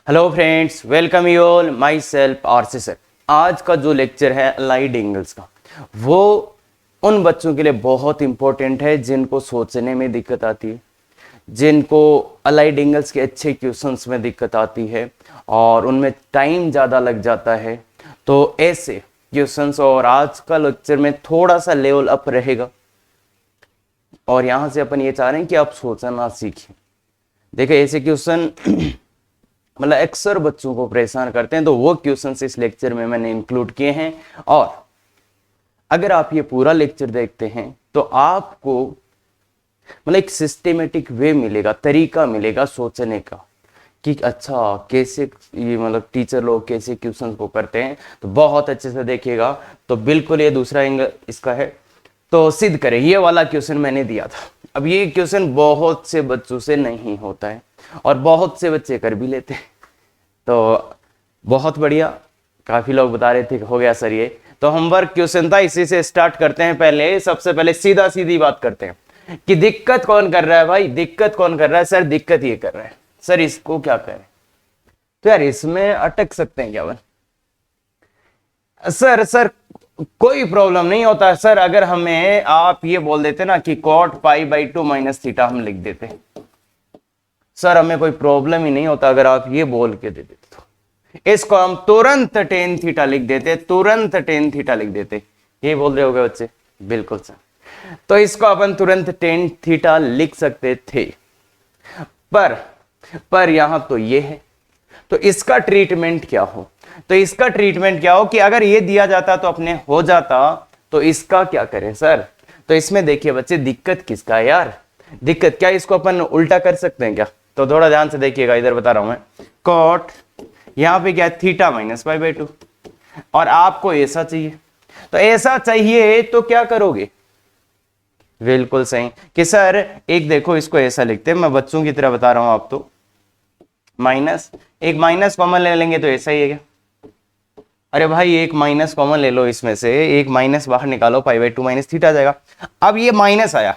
Hello friends, welcome you all. My self RC sir. आज का जो लेक्चर है अलाइड एंगल्स का, वो उन बच्चों के लिए बहुत इंपॉर्टेंट है जिनको सोचने में दिक्कत आती है, जिनको अलाइड एंगल्स के अच्छे क्वेश्चंस में दिक्कत आती है और उनमें टाइम ज़्यादा लग जाता है। तो ऐसे क्वेश्चंस और आज का लेक्चर में थोड़ा सा लेवल अप रहेगा और यहाँ से अपन ये चाह रहे हैं कि आप सोचना सीखें। देखिए, ऐसे क्वेश्चन मतलब अक्सर बच्चों को परेशान करते हैं, तो वो क्वेश्चंस इस लेक्चर में मैंने इंक्लूड किए हैं। और अगर आप ये पूरा लेक्चर देखते हैं तो आपको मतलब एक सिस्टेमेटिक वे मिलेगा, तरीका मिलेगा सोचने का कि अच्छा कैसे ये मतलब टीचर लोग कैसे क्वेश्चंस को करते हैं। तो बहुत अच्छे से देखिएगा। तो बिल्कुल ये दूसरा एंगल इसका है, तो सिद्ध करें। ये वाला क्वेश्चन मैंने दिया था। अब ये क्वेश्चन बहुत से बच्चों से नहीं होता है और बहुत से बच्चे कर भी लेते हैं, तो बहुत बढ़िया। काफी लोग बता रहे थे हो गया सर ये। तो होमवर्क क्वेश्चन था, इसी से स्टार्ट करते हैं। पहले सबसे पहले सीधा सीधी बात करते हैं कि दिक्कत कौन कर रहा है भाई, दिक्कत कौन कर रहा है? सर दिक्कत ये कर रहा है। सर इसको क्या करें? तो यार इसमें अटक सकते हैं क्या बन? सर कोई प्रॉब्लम नहीं होता है सर, अगर हमें आप ये बोल देते ना कि cot π/2 माइनस थीटा हम लिख देते, सर हमें कोई प्रॉब्लम ही नहीं होता अगर आप ये बोल के दे देते। तो इसको हम तुरंत टेन थीटा लिख देते, तुरंत टेन थीटा लिख देते। ये बोल रहे होगे बच्चे? बिल्कुल सर। तो इसको अपन तुरंत टेन थीटा लिख सकते थे, पर यहां तो ये है। तो इसका ट्रीटमेंट क्या हो? तो इसका ट्रीटमेंट क्या हो कि अगर ये दिया जाता तो अपने हो जाता, तो इसका क्या करें सर? तो इसमें देखिए बच्चे, दिक्कत किसका है यार? दिक्कत क्या, इसको अपन उल्टा कर सकते हैं क्या? तो थोड़ा ध्यान से देखिएगा, इधर बता रहा हूं मैं। कॉट यहां पे क्या है? थीटा माइनस π/2, और आपको ऐसा चाहिए। तो ऐसा चाहिए तो क्या करोगे? बिल्कुल सही कि सर एक देखो, इसको ऐसा लिखते हैं, मैं बच्चों की तरह बता रहा हूं। आप तो माइनस, एक माइनस कॉमन ले लेंगे तो ऐसा ही है क्या? अरे भाई एक माइनस कॉमन ले लो, इसमें से एक माइनस बाहर निकालो, π/2 माइनस थीटा आ जाएगा। अब ये माइनस आया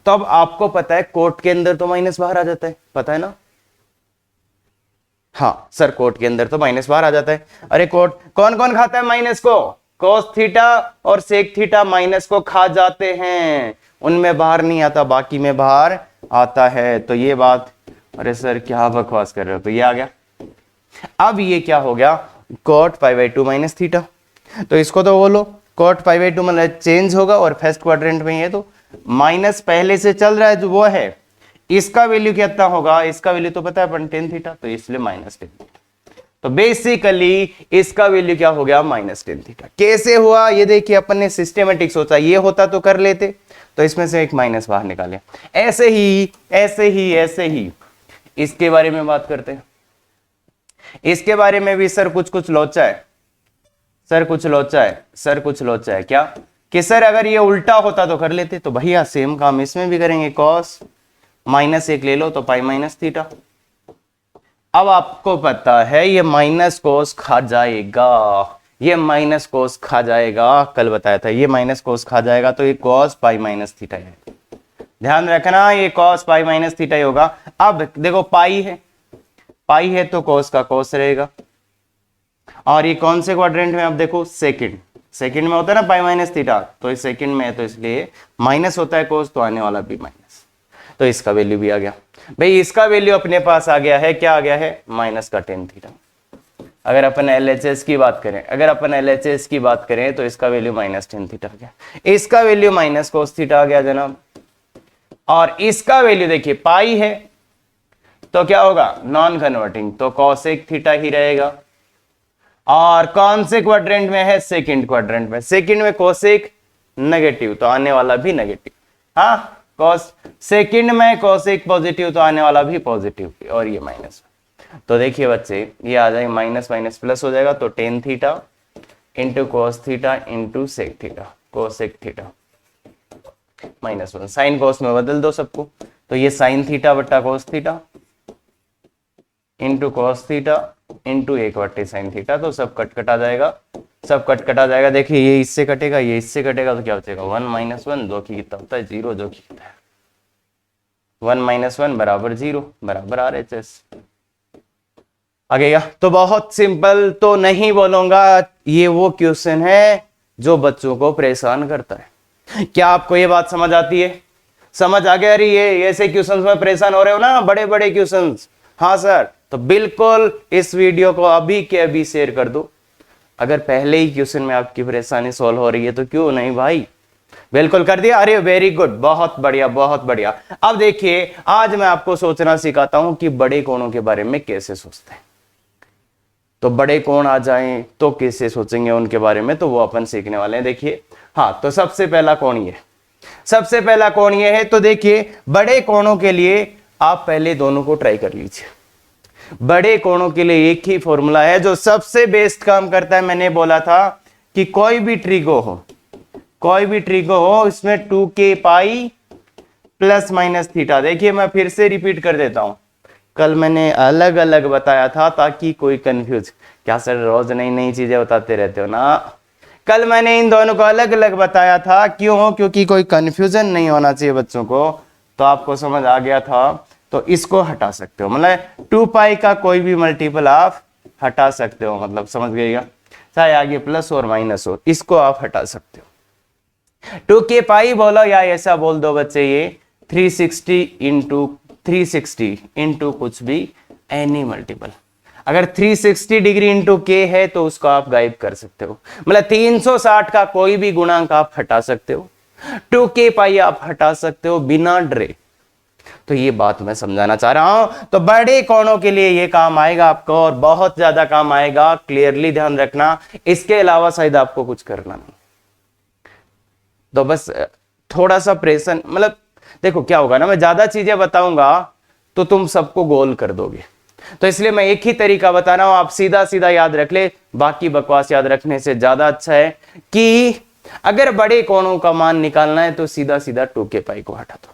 तो अब आपको पता है कोट के अंदर तो माइनस बाहर आ जाता है, पता है ना? हाँ सर, कोट के अंदर तो माइनस बाहर आ जाता है। अरे कोट कौन कौन खाता है माइनस को? कोस थीटा और सेक थीटा माइनस को खा जाते हैं, उनमें बाहर नहीं आता, बाकी में बाहर आता है। तो ये बात, अरे सर क्या बकवास कर रहे हो? तो ये आ गया। अब ये क्या हो गया? cot π/2 minus theta. तो इसको तो बोलो cot π/2 मतलब चेंज होगा, और फर्स्ट क्वाड्रेंट में ये तो माइनस पहले से चल रहा है जो वो है, इसका वैल्यू कितना होगा? इसका वैल्यू तो पता है अपन टेन थीटा, तो इसलिए माइनस टेन थीटा। तो बेसिकली इसका वैल्यू क्या हो गया? Minus tan theta. कैसे हुआ ये देखिए, अपन ने सिस्टेमेटिक सोचा, ये होता तो कर लेते, तो इसमें से एक माइनस बाहर निकाले। ऐसे ही ऐसे ही ऐसे ही इसके बारे में बात करते हैं। इसके बारे में भी सर कुछ कुछ लोचा है, सर कुछ लोचा है, सर कुछ लोचा है। क्या कि सर अगर ये उल्टा होता तो कर लेते, तो भैया सेम काम इसमें भी करेंगे। कॉस माइनस एक ले लो तो पाई माइनस थीटा। अब आपको पता है ये माइनस कोस खा जाएगा, ये माइनस कोस खा जाएगा, कल बताया था ये माइनस कोस खा जाएगा, तो ये कॉस पाई माइनस थीटा है। ध्यान रखना, ये कॉस पाई माइनस थीटा ही होगा। अब देखो पाई है तो कॉस का कॉस रहेगा, और ये कौन से क्वाड्रेंट में? अब देखो सेकंड में होता है ना पाई माइनस थीटा, तो इस सेकंड में है तो इसलिए माइनस होता है कोस, तो आने वाला भी माइनस, तो इसका वैल्यू भी आ गया। भाई इसका वैल्यू अपने पास आ गया है, क्या आ गया है? माइनस का टेन थीटा। अगर अपन LHS की बात करें, तो इसका वैल्यू माइनस टेन थीटा आ गया, इसका वैल्यू माइनस कोस थीटा आ गया जनाब। और इसका वैल्यू देखिए पाई है तो क्या होगा? नॉन कन्वर्टिंग, तो कॉसेक थीटा ही रहेगा। और कौन से क्वाड्रेंट में है? सेकंड क्वाड्रेंट में। सेकंड में कोसेक नेगेटिव, तो आने वाला भी नेगेटिव। हाँ, कॉस सेकंड में कोसेक पॉजिटिव, तो आने वाला भी पॉजिटिव, और ये माइनस। तो देखिए बच्चे, ये आ जाएगा माइनस माइनस प्लस हो जाएगा, तो tan theta into cos theta into sec theta, cosec theta -1। Sine cos में बदल दो सबको, तो ये साइन थीटा बट्टा cos theta into cos theta into 1/साइन थीटा। तो सब कट आ जाएगा, देखिए ये इससे कटेगा, ये इससे कटेगा, तो क्या बचेगा? 1 - 1, जो कि कितना होता है? 0, जो कि कितना है? 1 - 1 बराबर 0 बराबर RHS। आ गया। तो बहुत सिंपल तो नहीं बोलूंगा, ये वो क्वेश्चन है जो बच्चों को परेशान करता है। क्या आपको ये बात समझ आती है? समझ आ गया? अरे ये ऐसे क्वेश्चंस में परेशान हो रहे हो ना, बड़े बड़े क्वेश्चंस। हाँ सर, तो बिल्कुल इस वीडियो को अभी के अभी शेयर कर दो। अगर पहले ही क्वेश्चन में आपकी परेशानी सॉल्व हो रही है तो क्यों नहीं भाई, बिल्कुल कर दिया। अरे वेरी गुड, बहुत बढ़िया बहुत बढ़िया। अब देखिए, आज मैं आपको सोचना सिखाता हूं कि बड़े कोणों के बारे में कैसे सोचते हैं। तो बड़े कोण आ जाएं तो कैसे सोचेंगे उनके बारे में, तो वो अपन सीखने वाले हैं। देखिए, हाँ, तो सबसे पहला कोण ये, सबसे पहला कोण ये है। तो देखिए, बड़े कोणों के लिए आप पहले दोनों को ट्राई कर लीजिए। बड़े कोणों के लिए एक ही फॉर्मूला है जो सबसे बेस्ट काम करता है। मैंने बोला था कि कोई भी ट्रिगो हो, कोई भी ट्रिगो हो, इसमें 2k pi plus minus theta. देखिए, मैं फिर से रिपीट कर देता हूं, कल मैंने अलग अलग बताया था ताकि कोई कंफ्यूज, क्या सर रोज नई नई चीजें बताते रहते हो ना। कल मैंने इन दोनों को अलग अलग बताया था, क्यों? क्योंकि कोई कंफ्यूजन नहीं होना चाहिए बच्चों को। तो आपको समझ आ गया था, तो इसको हटा सकते हो, मतलब 2 पाई का कोई भी मल्टीपल आप हटा सकते हो, मतलब समझ गएगा, चाहे आगे प्लस और माइनस हो, इसको आप हटा सकते हो। 2k पाई बोलो या ऐसा बोल दो बच्चे, ये 360 इंटू कुछ भी, एनी मल्टीपल। अगर 360 डिग्री इंटू के है तो उसको आप गायब कर सकते हो, मतलब 360 का कोई भी गुणांक आप हटा सकते हो, 2k पाई आप हटा सकते हो बिना डरे। तो ये बात मैं समझाना चाह रहा हूं। तो बड़े कोणों के लिए ये काम आएगा आपको, और बहुत ज्यादा काम आएगा, क्लियरली ध्यान रखना। इसके अलावा शायद आपको कुछ करना नहीं। तो बस थोड़ा सा प्रेशन, मतलब देखो क्या होगा ना, मैं ज्यादा चीजें बताऊंगा तो तुम सबको गोल कर दोगे। तो इसलिए मैं एक ही तरीका बता रहा हूं, आप सीधा सीधा याद रख ले, बाकी बकवास याद रखने से ज्यादा अच्छा है कि अगर बड़े कोणों का मान निकालना है तो सीधा सीधा 2k पाई को हटा दो।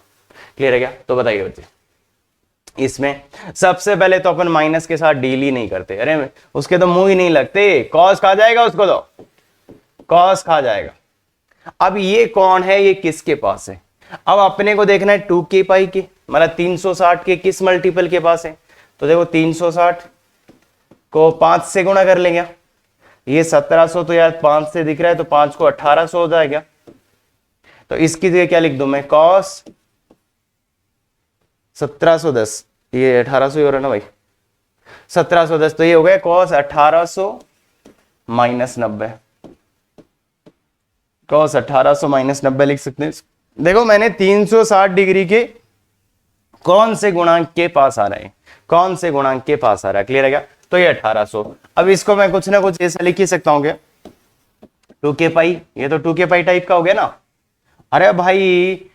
क्लियर है क्या? तो बताइए बच्चे, इसमें सबसे पहले तो अपन माइनस के साथ डील ही नहीं करते। अरे उसके तो मुंह ही नहीं लगते, कॉस खा जाएगा उसको, तो कॉस खा जाएगा। अब ये कौन है, ये किसके पास है? अब अपने को देखना है 2k पाई के, मतलब 360 के किस मल्टीपल के पास है। तो देखो 360 को 5 से गुणा कर लेंगे, ये 1700 तो यार 5 से दिख रहा है, तो 5 को 1800 हो जाएगा। तो इसकी जगह क्या लिख दूं मैं, कॉस 1710, ये 1800 ही हो रहा है ना भाई, 1710, तो ये हो गया कॉस 1800 माइनस 90, कॉस 1800 माइनस 90 लिख सकते हैं। देखो मैंने 360 डिग्री के कौन से गुणांक के पास आ रहे हैं, कौन से गुणांक के पास आ रहा है, क्लियर है क्या? तो ये 1800। अब इसको मैं कुछ ना कुछ ऐसा लिख ही सकता हूं क्या, 2k पाई, ये तो 2k पाई टाइप का हो गया ना। अरे भाई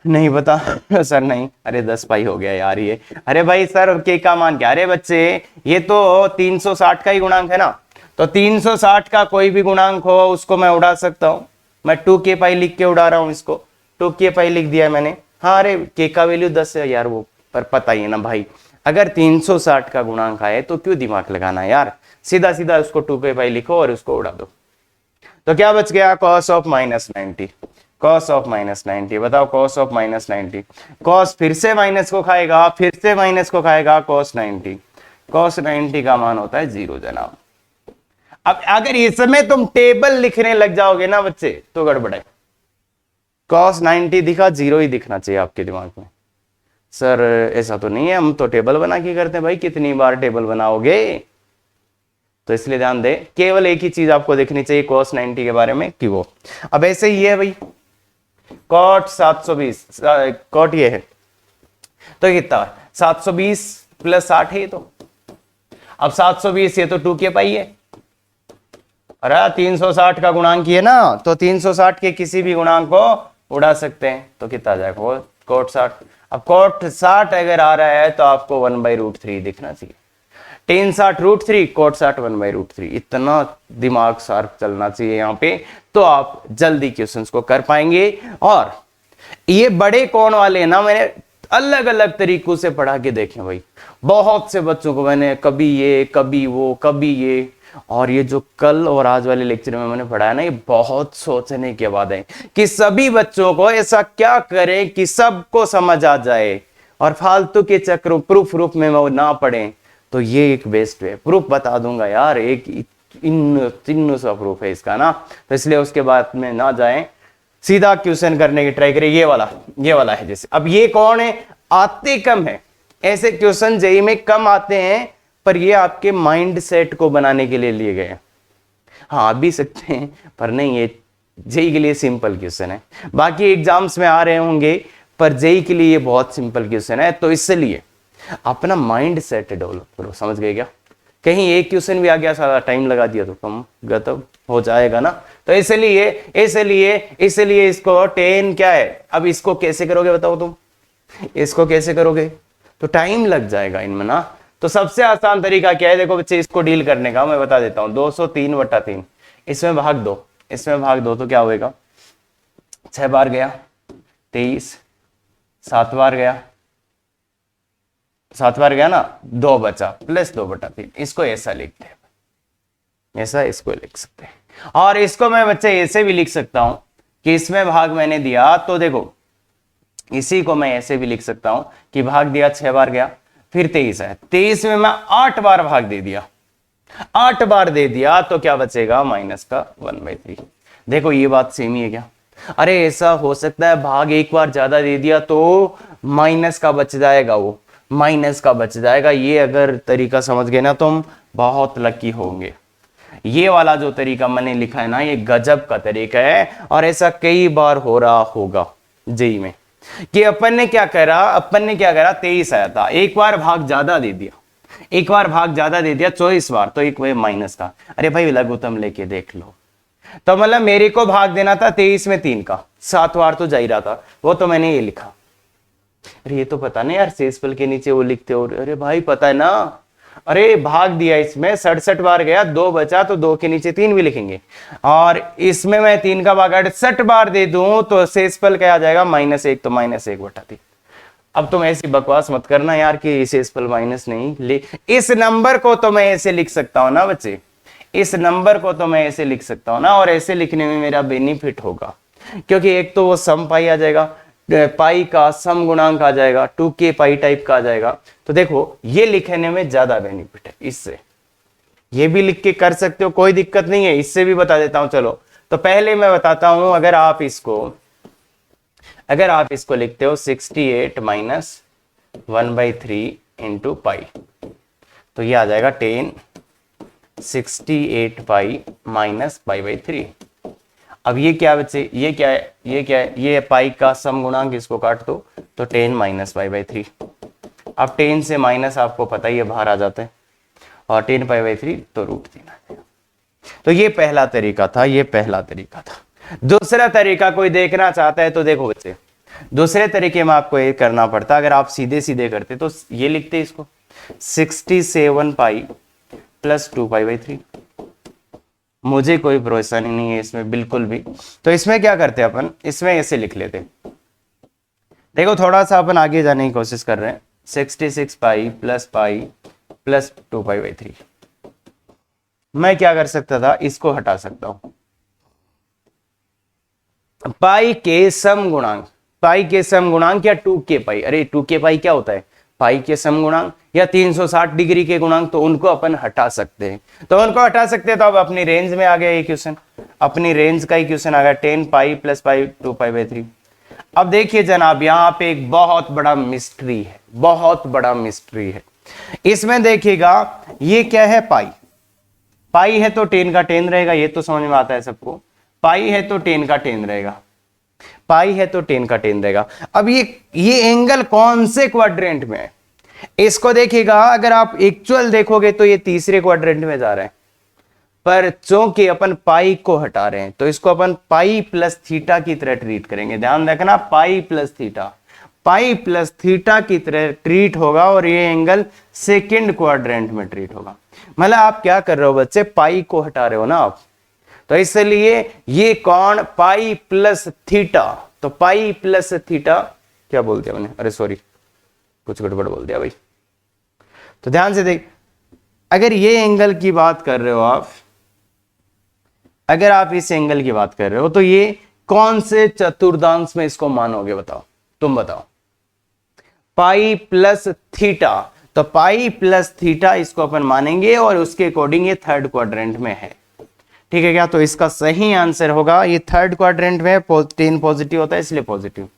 नहीं पता सर, नहीं, अरे 10 पाई हो गया यार ये। अरे भाई सर के का मान क्या? अरे बच्चे ये तो 360 का ही गुणांक है ना, तो 360 का कोई भी गुणांक हो उसको मैं उड़ा सकता हूं। मैं 2k पाई लिख के उड़ा रहा हूं इसको, 2k पाई लिख दिया मैंने। हाँ, अरे k का वैल्यू 10 है यार, वो पर पता ही है ना भाई, अगर 360 का गुणांक आए तो क्यों दिमाग लगाना है यार, सीधा सीधा उसको 2k पाई लिखो और उसको उड़ा दो। तो क्या बच गया, cos of minus 90, cos of minus 90। बताओ कॉस ऑफ माइनस 90, कॉस फिर से माइनस को खाएगा, फिर से माइनस को खाएगा, कॉस 90, कॉस 90 का मान होता है 0 जनाब। अब अगर इसमें तुम टेबल लिखने लग जाओगे ना बच्चे तो गड़बड़ है। कॉस 90 दिखा, 0 ही दिखना चाहिए आपके दिमाग में। सर ऐसा तो नहीं है, हम तो टेबल बना के करते हैं भाई, कितनी बार टेबल बनाओगे? तो इसलिए ध्यान दे, केवल एक ही चीज आपको देखनी चाहिए कॉस 90 के बारे में कि वो, अब ऐसे ही है भाई, कॉट 720, कॉट ये है तो कितना 720 प्लस 60 है, तो अब 720 ये तो 2k पाई है, अरे 360 का गुणांक है ना, तो 360 के किसी भी गुणांक को उड़ा सकते हैं, तो कितना आ जाएगा कोट 60। अब कोट 60 अगर आ रहा है तो आपको 1/√3 दिखना चाहिए, 360√3 कोट 60 1/√3, इतना दिमाग शार्प चलना चाहिए यहाँ पे, तो आप जल्दी क्वेश्चंस को कर पाएंगे। और ये बड़े कोण वाले ना मैंने अलग अलग तरीकों से पढ़ा के देखे भाई, बहुत से बच्चों को मैंने कभी ये कभी वो कभी ये, और ये जो कल और आज वाले लेक्चर में मैंने पढ़ाया ना, ये बहुत सोचने के बाद है कि सभी बच्चों को ऐसा क्या करें कि सबको समझ आ जाए और फालतू के चक्रों प्रूफ में वो ना पढ़े। तो ये एक बेस्ट वे, प्रूफ बता दूंगा यार, एक इन तीनों सा प्रूफ है इसका ना, तो इसलिए उसके बाद में ना जाएं, सीधा क्वेश्चन करने की ट्राई करें। ये वाला है जैसे, अब ये कौन है, आते कम है, ऐसे क्वेश्चन जेई में कम आते हैं, पर ये आपके माइंड सेट को बनाने के लिए लिए गए हैं। हाँ आ भी सकते हैं, पर नहीं, ये जेई के लिए सिंपल क्वेश्चन है, बाकी एग्जाम्स में आ रहे होंगे, पर जेई के लिए ये बहुत सिंपल क्वेश्चन है, तो इसलिए अपना माइंड सेट डेवलप करो, समझ गए क्या? कहीं एक क्वेश्चन भी आ गया, सारा टाइम लगा दिया तो कम गतब हो जाएगा ना, तो इसलिए इसको 10 क्या है, अब इसको कैसे करोगे बताओ तुम, इसको कैसे करोगे, तो टाइम लग जाएगा इनमें ना। तो सबसे आसान तरीका क्या है, देखो बच्चे इसको डील करने का मैं बता देता हूं, 203/3 इसमें भाग दो तो क्या होएगा, 6 बार गया 23, 7 बार गया ना, 2 बचा प्लस 2/3, इसको ऐसा लिखते हैं, ऐसा इसको लिख सकते हैं। और इसको मैं बच्चे ऐसे भी लिख सकता हूं कि इसमें भाग मैंने दिया, तो देखो इसी को मैं ऐसे भी लिख सकता हूं कि भाग दिया 6 बार गया, फिर 23 है, 23 में मैं 8 बार भाग दे दिया, 8 बार दे दिया, तो क्या बचेगा, माइनस का 1/3। देखो ये बात सेम ही है क्या? अरे ऐसा हो सकता है भाग एक बार ज्यादा दे दिया तो माइनस का बच जाएगा, वो माइनस का बच जाएगा। ये अगर तरीका समझ गए ना तुम, बहुत लकी होंगे। ये वाला जो तरीका मैंने लिखा है ना, ये गजब का तरीका है, और ऐसा कई बार हो रहा होगा जेई में, कि अपन ने क्या करा 23 आया था, एक बार भाग ज्यादा दे दिया, 24 बार, तो एक वे माइनस का, अरे भाई लघुत्तम लेके देख लो, तो मतलब मेरे को भाग देना था 23 में 3 का, 7 बार तो जा ही रहा था, वो तो मैंने ये लिखा। अरे ये तो पता नहीं यार, शेषफल के नीचे वो लिखते हो, अरे भाई पता है ना, अरे भाग दिया इसमें 67 बार गया, 2 बचा, तो 2 के नीचे 3 भी लिखेंगे, और इसमें मैं 3 का भाग 68 बार दे दूं तो शेषफल क्या आ जाएगा, -1, तो -1/3। अब तुम ऐसी बकवास मत करना यार कि शेषफल माइनस नहीं ले, इस नंबर को तो मैं ऐसे लिख सकता हूं ना बच्चे, इस नंबर को तो मैं ऐसे लिख सकता हूं ना, और ऐसे लिखने में मेरा बेनिफिट होगा, क्योंकि एक तो वो सम पाई आ जाएगा, पाई का सम गुणांक आ जाएगा, 2k पाई टाइप का आ जाएगा, तो देखो ये लिखने में ज्यादा बेनिफिट है इससे। ये भी लिख के कर सकते हो, कोई दिक्कत नहीं है, इससे भी बता देता हूं। चलो तो पहले मैं बताता हूं, अगर आप इसको लिखते हो 68 - 1/3 इंटू पाई, तो ये आ जाएगा 10 68 पाई माइनस π/3। अब ये क्या बच्चे, ये क्या है, ये पाई का सम गुणांक, इसको काट दो तो 10 - π/3। अब 10 से माइनस आपको पता ही है बाहर आ जाता है, और 10 π/3 तो √3। तो ये पहला तरीका था, दूसरा तरीका कोई देखना चाहता है तो देखो बच्चे, दूसरे तरीके में आपको ये करना पड़ता, अगर आप सीधे करते तो ये लिखते इसको 67 पाई प्लस 2π/3। मुझे कोई परेशानी नहीं है इसमें बिल्कुल भी, तो इसमें क्या करते हैं अपन, इसमें ऐसे लिख लेते, देखो थोड़ा सा अपन आगे जाने की कोशिश कर रहे हैं, 66 पाई प्लस 2π/3। मैं क्या कर सकता था, इसको हटा सकता हूं, पाई के सम गुणांक या 2k पाई, अरे 2k पाई क्या होता है, पाई के सम गुणांक या 360 डिग्री के गुणांक, तो उनको अपन हटा सकते हैं, तो अब अपनी रेंज में आ गया ये क्वेश्चन, अपनी रेंज का ही क्वेश्चन आ गया, 10 पाई प्लस 2π/3। अब देखिए जनाब, यहां पे एक बहुत बड़ा मिस्ट्री है, इसमें देखिएगा ये क्या है, पाई है तो 10 का 10 रहेगा, ये तो समझ में आता है सबको, पाई है तो 10 का 10 रहेगा, अब ये एंगल कौन से क्वाड्रेंट में है, इसको देखिएगा, अगर आप एक्चुअल देखोगे तो ये तीसरे क्वाड्रेंट में जा रहा है, पर चूंकि अपन पाई को हटा रहे हैं तो इसको अपन पाई प्लस थीटा की तरह ट्रीट करेंगे, ध्यान रखना, पाई प्लस थीटा की तरह ट्रीट होगा, और ये एंगल सेकंड क्वाड्रेंट में ट्रीट होगा। मतलब आप क्या कर रहे हो बच्चे, पाई को हटा रहे हो ना आप, तो इसलिए ये कौन, पाई प्लस थीटा, तो पाई प्लस थीटा क्या बोल दिया मैंने, अरे सॉरी कुछ गड़बड़ बोल दिया भाई, तो ध्यान से देख, अगर ये एंगल की बात कर रहे हो आप, अगर आप इस एंगल की बात कर रहे हो, तो ये कौन से चतुर्थांश में इसको मानोगे, बताओ, तुम बताओ, पाई प्लस थीटा, तो पाई प्लस थीटा इसको अपन मानेंगे और उसके अकॉर्डिंग ये थर्ड क्वाड्रेंट में है। ठीक है क्या? तो इसका सही आंसर होगा, ये थर्ड क्वाड्रेंट में 10 पॉजिटिव होता है इसलिए पॉजिटिव।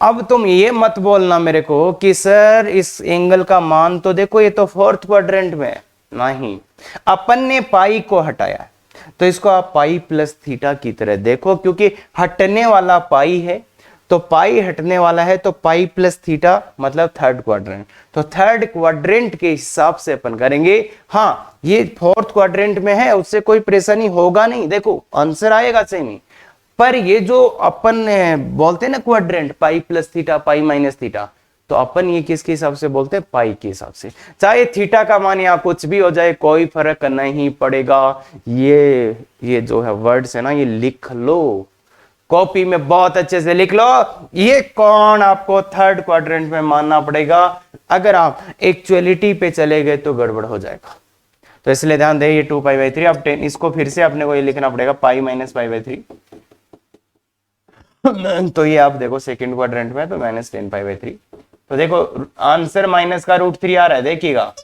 अब तुम ये मत बोलना मेरे को कि सर इस एंगल का मान तो देखो ये तो फोर्थ क्वाड्रेंट में है। नहीं, अपन ने पाई को हटाया तो इसको आप पाई प्लस थीटा की तरह देखो, क्योंकि हटने वाला पाई है तो पाई हटने वाला है, तो पाई प्लस थीटा मतलब थर्ड क्वाड्रेंट। तो थर्ड क्वाड्रेंट के हिसाब से अपन करेंगे। हाँ, ये फोर्थ क्वाड्रेंट में है उससे कोई परेशानी होगा नहीं, देखो आंसर आएगा सेम ही। पर ये जो अपन बोलते हैं ना quadrant, pi plus theta pi minus theta, तो अपन ये किसके हिसाब से बोलते हैं? पाई के हिसाब से। चाहे थीटा का मान यहाँ कुछ भी हो जाए कोई फर्क नहीं पड़ेगा। ये जो है वर्ड्स है ना, ये लिख लो कॉपी में, बहुत अच्छे से लिख लो। ये कौन आपको थर्ड क्वाड्रेंट में मानना पड़ेगा, अगर आप एक्चुअलिटी पे चले गए तो गड़बड़ हो जाएगा। तो इसलिए ध्यान दे, ये 2π/3। अब 10 इसको फिर से अपने को ये लिखना पड़ेगा पाई माइनस π/3। तो ये आप देखो सेकंड क्वाड्रेंट में, तो माइनस 10π/3। तो देखो आंसर माइनस का √3 आ रहा है, देखिएगा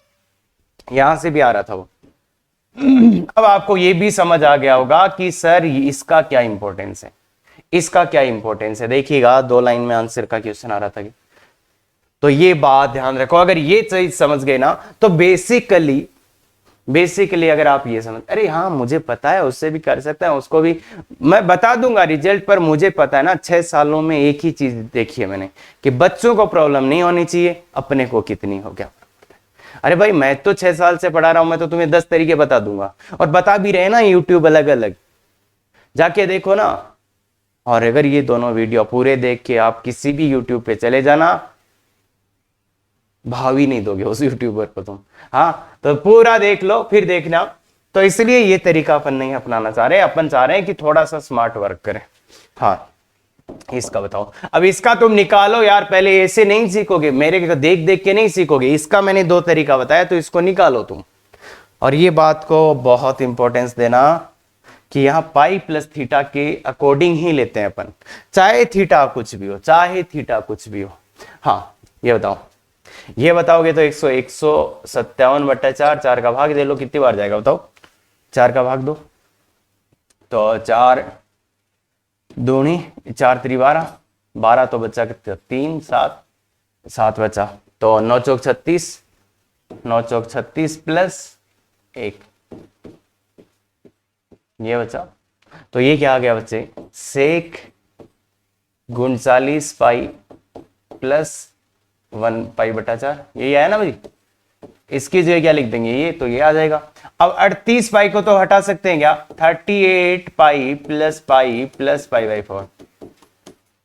यहां से भी आ रहा था वो। अब आपको ये भी समझ आ गया होगा कि सर इसका क्या इंपॉर्टेंस है, इसका क्या इंपॉर्टेंस है। देखिएगा 2 लाइन में आंसर का क्वेश्चन आ रहा था। तो ये बात ध्यान रखो, अगर ये चीज समझ गए ना तो बेसिकली अगर आप ये समझ, अरे हाँ मुझे पता है उससे भी कर सकता है, उसको भी मैं बता दूंगा रिजल्ट, पर मुझे पता है ना 6 सालों में एक ही चीज देखी है मैंने कि बच्चों को प्रॉब्लम नहीं होनी चाहिए, अपने को कितनी हो गया। अरे भाई मैं तो 6 साल से पढ़ा रहा हूं, मैं तो तुम्हें 10 तरीके बता दूंगा, और बता भी रहे ना यूट्यूब अलग अलग, जाके देखो ना। और अगर ये दोनों वीडियो पूरे देख के आप किसी भी यूट्यूब पे चले जाना, भाव ही नहीं दोगे उस यूट्यूबर को तुम। हाँ, तो पूरा देख लो फिर देखना। तो इसलिए ये तरीका अपन नहीं अपनाना चाह रहे, अपन चाह रहे हैं कि थोड़ा सा स्मार्ट वर्क करें। हाँ, इसका बताओ। अब इसका तुम निकालो यार, पहले ऐसे नहीं सीखोगे, मेरे को देख देख के नहीं सीखोगे। इसका मैंने 2 तरीका बताया, तो इसको निकालो तुम। और ये बात को बहुत इंपॉर्टेंस देना कि यहाँ पाई प्लस थीटा के अकॉर्डिंग ही लेते हैं अपन, चाहे थीटा कुछ भी हो, चाहे थीटा कुछ भी हो। हाँ, ये बताओगे तो 157/4, 4 का भाग दे लो, कितनी बार जाएगा बताओ? 4 का भाग दो, तो 4 दूनी 4 3 12, 12 तो बचा कितना? 3 7 बचा, तो 9 चौक 36, 9 चौक 36 प्लस 1 ये बचा। तो ये क्या आ गया बच्चे? सेक 39 पाई प्लस 1π/4, यही आया ना भाई। इसकी जगह क्या लिख देंगे? ये तो ये आ जाएगा। अब 38 पाई को तो हटा सकते हैं क्या? 38 पाई प्लस π/4।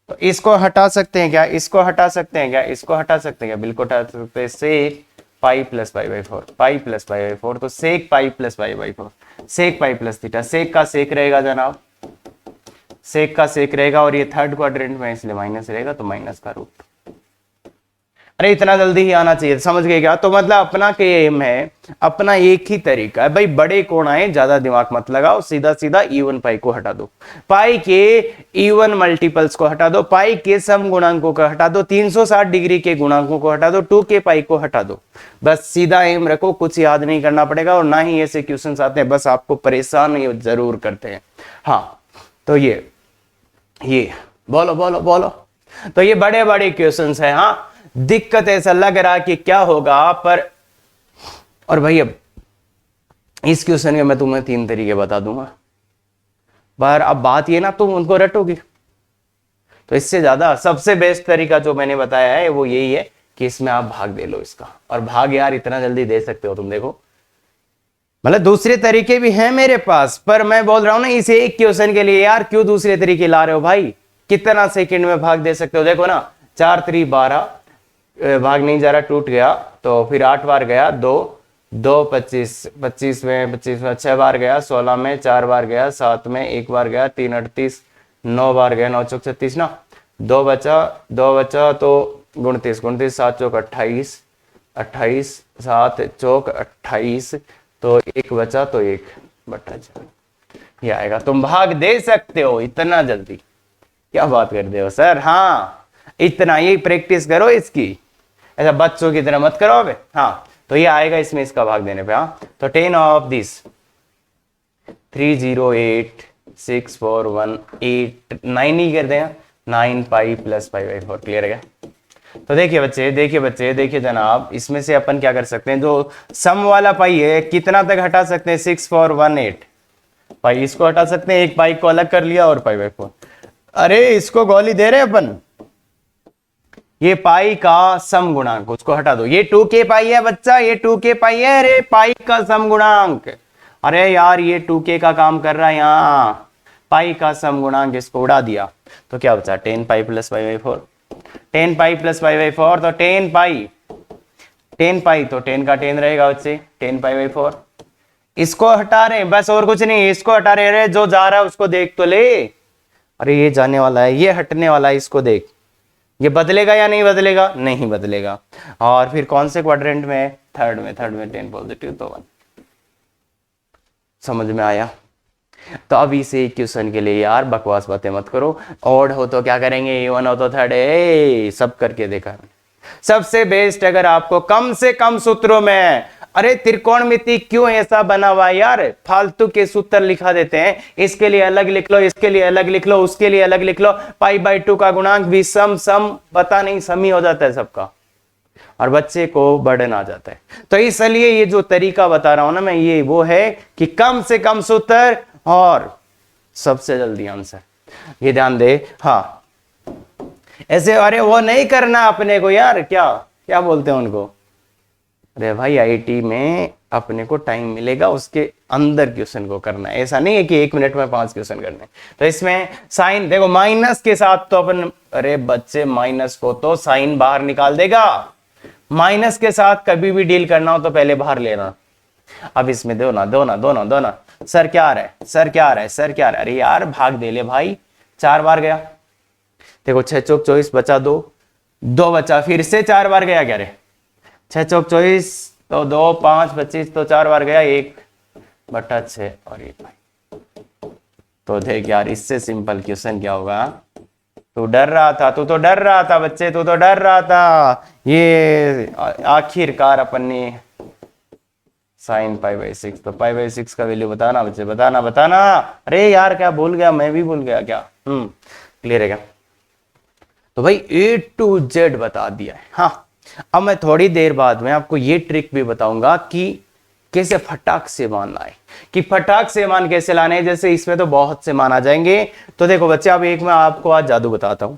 तो इसको हटा सकते हैं क्या? इसको हटा सकते हैं क्या? इसको हटा सकते हैं क्या? बिल्कुल हटा सकते हैं। सेक पाई प्लस π/4, पाई प्लस π/4, तो सेक पाई प्लस π/4, सेक पाई प्लस थीटा। सेक का सेक रहेगा जनाब, सेक का सेक रहेगा, और ये थर्ड क्वाड्रेंट में इसलिए माइनस रहेगा, तो माइनस का रूट। अरे इतना जल्दी ही आना चाहिए, समझ गए क्या? तो मतलब अपना के एम है, अपना एक ही तरीका है भाई, बड़े कोण आए ज्यादा दिमाग मत लगाओ, सीधा सीधा इवन पाई को हटा दो, पाई के इवन मल्टीपल्स को हटा दो, पाई के सम गुणांकों को हटा दो, 360 डिग्री के गुणांकों को हटा दो, 2 के पाई को हटा दो। बस सीधा एम रखो, कुछ याद नहीं करना पड़ेगा, और ना ही ऐसे क्वेश्चन आते हैं बस आपको परेशान जरूर करते हैं। हाँ, तो ये बोलो बोलो बोलो। तो ये बड़े बड़े क्वेश्चन है। हाँ, दिक्कत ऐसा लग रहा कि क्या होगा, पर और भाई अब इस क्वेश्चन के मैं तुम्हें 3 तरीके बता दूंगा, पर अब बात ये ना तुम उनको रटोगे, तो इससे ज्यादा सबसे बेस्ट तरीका जो मैंने बताया है वो यही है कि इसमें आप भाग दे लो इसका। और भाग यार इतना जल्दी दे सकते हो तुम, देखो मतलब दूसरे तरीके भी हैं मेरे पास, पर मैं बोल रहा हूं ना इस एक क्वेश्चन के लिए यार क्यों दूसरे तरीके ला रहे हो भाई? कितना सेकंड में भाग दे सकते हो? देखो ना, 4 3 12, भाग नहीं जा रहा, टूट गया, तो फिर 8 बार गया, 2 2 25, 25 में 6 बार गया, 16 में 4 बार गया, 7 में 1 बार गया, 3 38, 9 बार गया, 9 चौक 36 ना, 2 बचा तो 29, 7 चौक 28, 28 7 चौक 28, तो 1 बचा तो 1/4 ये आएगा। तुम भाग दे सकते हो इतना जल्दी? क्या बात करते हो सर? हाँ, इतना ही प्रैक्टिस करो इसकी, ऐसा बच्चों की तरह मत करो अबे। हाँ तो ये आएगा इसमें इसका भाग देने पे। हाँ तो 10 ऑफ दिस 3086418 ही कर दें, 9 पाई प्लस 5/4। क्लियर है क्या? तो देखिए बच्चे, देखिए जनाब, इसमें से अपन क्या कर सकते हैं, जो सम वाला पाई है कितना तक हटा सकते हैं, 6418 पाई, इसको हटा सकते हैं, एक पाई को अलग कर लिया और पाई/4। अरे इसको गोली दे रहे अपन, ये पाई का सम गुणांक, उसको हटा दो। ये 2k पाई है बच्चा, ये 2k पाई है। अरे पाई का सम गुणांक, अरे यार ये 2k का काम कर रहा है यहाँ, पाई का सम गुणांक, इसको उड़ा दिया तो क्या बचा, 10 पाई प्लस 5/4। 10 पाई प्लस 5/4 तो 10 पाई तो 10 का 10 रहेगा बच्चे, 10 पाई/4। इसको हटा रहे हैं बस, और कुछ नहीं, इसको हटा रहे। अरे जो जा रहा है उसको देख तो ले, अरे ये जाने वाला है, ये हटने वाला है, इसको देख, ये बदलेगा या नहीं बदलेगा, नहीं बदलेगा। और फिर कौन से क्वाड्रेंट में, थर्ड में 10 पॉजिटिव तो 1। समझ में आया? तो अब इसे क्वेश्चन के लिए यार बकवास बातें मत करो, ऑड हो तो क्या करेंगे, इवन हो तो थर्ड, सब करके देखा। सबसे बेस्ट, अगर आपको कम से कम सूत्रों में, अरे त्रिकोणमिति क्यों ऐसा बना हुआ है यार, फालतू के सूत्र लिखा देते हैं, इसके लिए अलग लिख लो, इसके लिए अलग लिख लो, उसके लिए अलग लिख लो, पाई/2 का गुणांक भी सम पता नहीं, सम ही हो जाता है सबका, और बच्चे को बर्डन आ जाता है। तो इसलिए ये जो तरीका बता रहा हूं ना मैं, ये वो है कि कम से कम सूत्र और सबसे जल्दी आंसर, ये ध्यान दे। हाँ ऐसे, अरे वो नहीं करना अपने को यार, क्या बोलते हैं उनको, अरे भाई आईटी में अपने को टाइम मिलेगा, उसके अंदर क्वेश्चन को करना है, ऐसा नहीं है कि 1 मिनट में 5 क्वेश्चन करने। तो इसमें साइन देखो, माइनस के साथ तो अपन, अरे बच्चे माइनस को तो साइन बाहर निकाल देगा, माइनस के साथ कभी भी डील करना हो तो पहले बाहर लेना। अब इसमें दो ना, सर क्या आ रहा है, अरे यार भाग दे ले भाई, 4 बार गया, देखो 6 चौक 24 बचा 2 बचा, फिर से 4 बार गया, क्या रे 6 चौक 24 तो 2 5 25 तो 4 बार गया, 1/6 और 1 भाई। तो देख यार, इससे सिंपल क्वेश्चन क्या होगा, तू डर रहा था, बच्चे, तू तो डर रहा था। ये आखिरकार अपन ने साइन पाई/6, तो पाई/6 का वैल्यू बताना बच्चे, बताना। अरे यार क्या भूल गया, मैं भी भूल गया क्या। क्लियर है क्या? तो भाई A to Z बता दिया है। हाँ अब मैं थोड़ी देर बाद में आपको ये ट्रिक भी बताऊंगा कि कैसे फटाक से मान लाए, कि फटाक से मान कैसे लाने, जैसे इसमें तो बहुत से मान आ जाएंगे। तो देखो बच्चे, अब एक मैं आपको आज जादू बताता हूं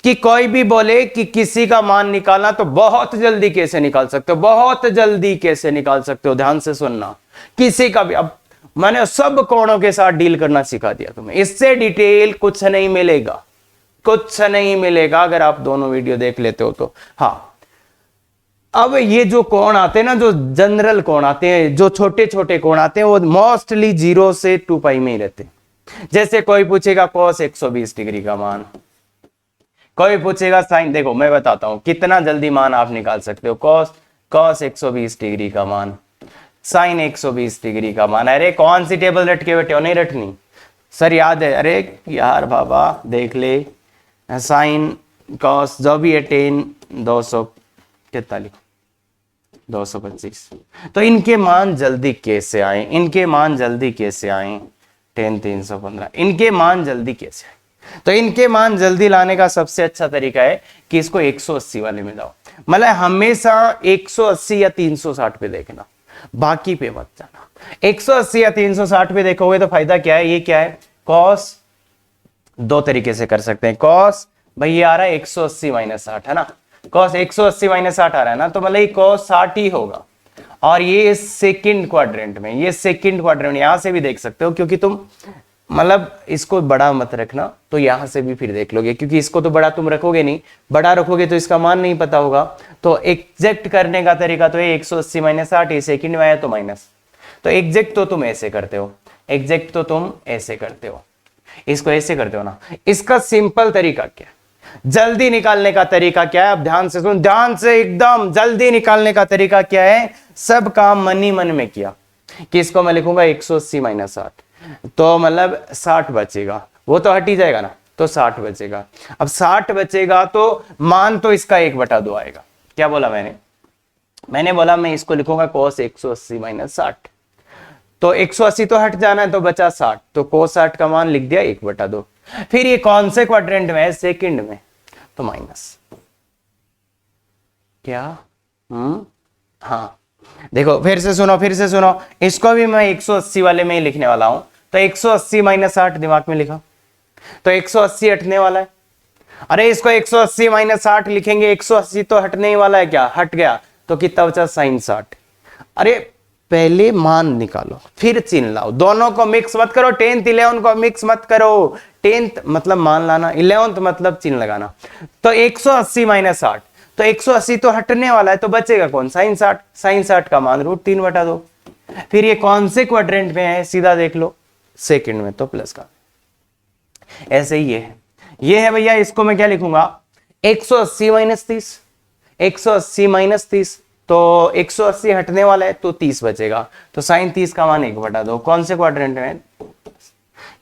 कि कोई भी बोले कि किसी का मान निकालना, तो बहुत जल्दी कैसे निकाल सकते हो, ध्यान से सुनना। किसी का भी, अब मैंने सब कोणों के साथ डील करना सिखा दिया तुम्हें, इससे डिटेल कुछ नहीं मिलेगा अगर आप दोनों वीडियो देख लेते हो तो। हाँ अब ये जो कोण आते हैं ना, जो जनरल कोण आते हैं, जो छोटे छोटे कोण आते हैं, वो मोस्टली 0 से 2 पाई में ही रहते हैं। जैसे कोई पूछेगा cos 120 डिग्री का मान, कोई पूछेगा साइन, देखो मैं बताता हूं कितना जल्दी मान आप निकाल सकते हो। cos 120 डिग्री का मान, साइन 120 डिग्री का मान। अरे कौन सी टेबल रट के बैठे हो, नहीं रटनी सर, याद है, अरे यार बाबा देख ले, साइन cos जो भी है 10 225। तो इनके मान जल्दी कैसे आए, 10 315, इनके मान जल्दी कैसे आए। तो इनके मान जल्दी लाने का सबसे अच्छा तरीका है कि इसको 180 वाले में जाओ, मतलब हमेशा 180 या 360 पे देखना, बाकी पे मत जाना। 180 या 360 पे देखोगे तो फायदा क्या है, ये क्या है, कॉस दो तरीके से कर सकते हैं। कॉस भाई ये आ रहा है 180 माइनस 60 है ना, कॉस 180 माइनस 60 आ रहा है ना, तो मतलब ये कॉस 60 ही होगा। और ये सेकंड क्वाड्रेंट में, यहां से भी देख सकते हो, क्योंकि तुम मतलब इसको बड़ा मत रखना, तो यहां से भी फिर देख लोगे, क्योंकि इसको तो बड़ा तुम रखोगे नहीं, बड़ा रखोगे तो इसका मान नहीं पता होगा। तो एग्जैक्ट करने का तरीका तो है 180 माइनस 60, ये सेकंड में आया तो माइनस, तो एग्जैक्ट तो तुम ऐसे करते हो, इसको ऐसे करते हो ना। इसका सिंपल तरीका क्या है, जल्दी निकालने का तरीका क्या है, अब ध्यान से सुन, ध्यान से एकदम, जल्दी निकालने का तरीका क्या है, सब काम मन ही मन में किया कि इसको मैं लिखूंगा 180 माइनस 60, तो मतलब 60 बचेगा, वो तो हट ही जाएगा ना, तो 60 बचेगा। अब 60 बचेगा तो मान तो इसका 1/2 आएगा, क्या बोला मैंने बोला मैं इसको लिखूंगा cos 180 माइनस 60। तो 180 तो हट जाना है तो बचा 60, तो cos 60 का मान लिख दिया 1/2। फिर ये कौन से क्वाड्रेंट में है, सेकंड में, तो माइनस क्या, हाँ देखो फिर से सुनो, इसको भी मैं 180 वाले में ही लिखने वाला हूं। तो 180 माइनस 60 दिमाग में लिखा, तो 180 हटने वाला है। अरे इसको 180 माइनस 60 लिखेंगे, 180 तो हटने ही वाला है, क्या हट गया, तो कितना बचा sin 60। अरे पहले मान निकालो फिर चिन्ह लाओ, दोनों को मिक्स मत करो, 10th 11 को मिक्स मत करो। 10th मतलब मान लाना, 11th मतलब चिन्ह लगाना। तो 180 माइनस 60, तो 180 तो हटने वाला है, तो बचेगा कौन, sin 60। sin 60 का मान √3/2। फिर ये कौन से क्वाड्रेंट में है, सीधा देख लो, सेकंड में, तो प्लस का। ऐसे ही ये है भैया, इसको मैं क्या लिखूंगा, 180 माइनस 30, 180 माइनस 30, तो 180 हटने वाला है तो 30 बचेगा, तो sin 30 का मान 1/2। कौन से क्वाड्रेंट में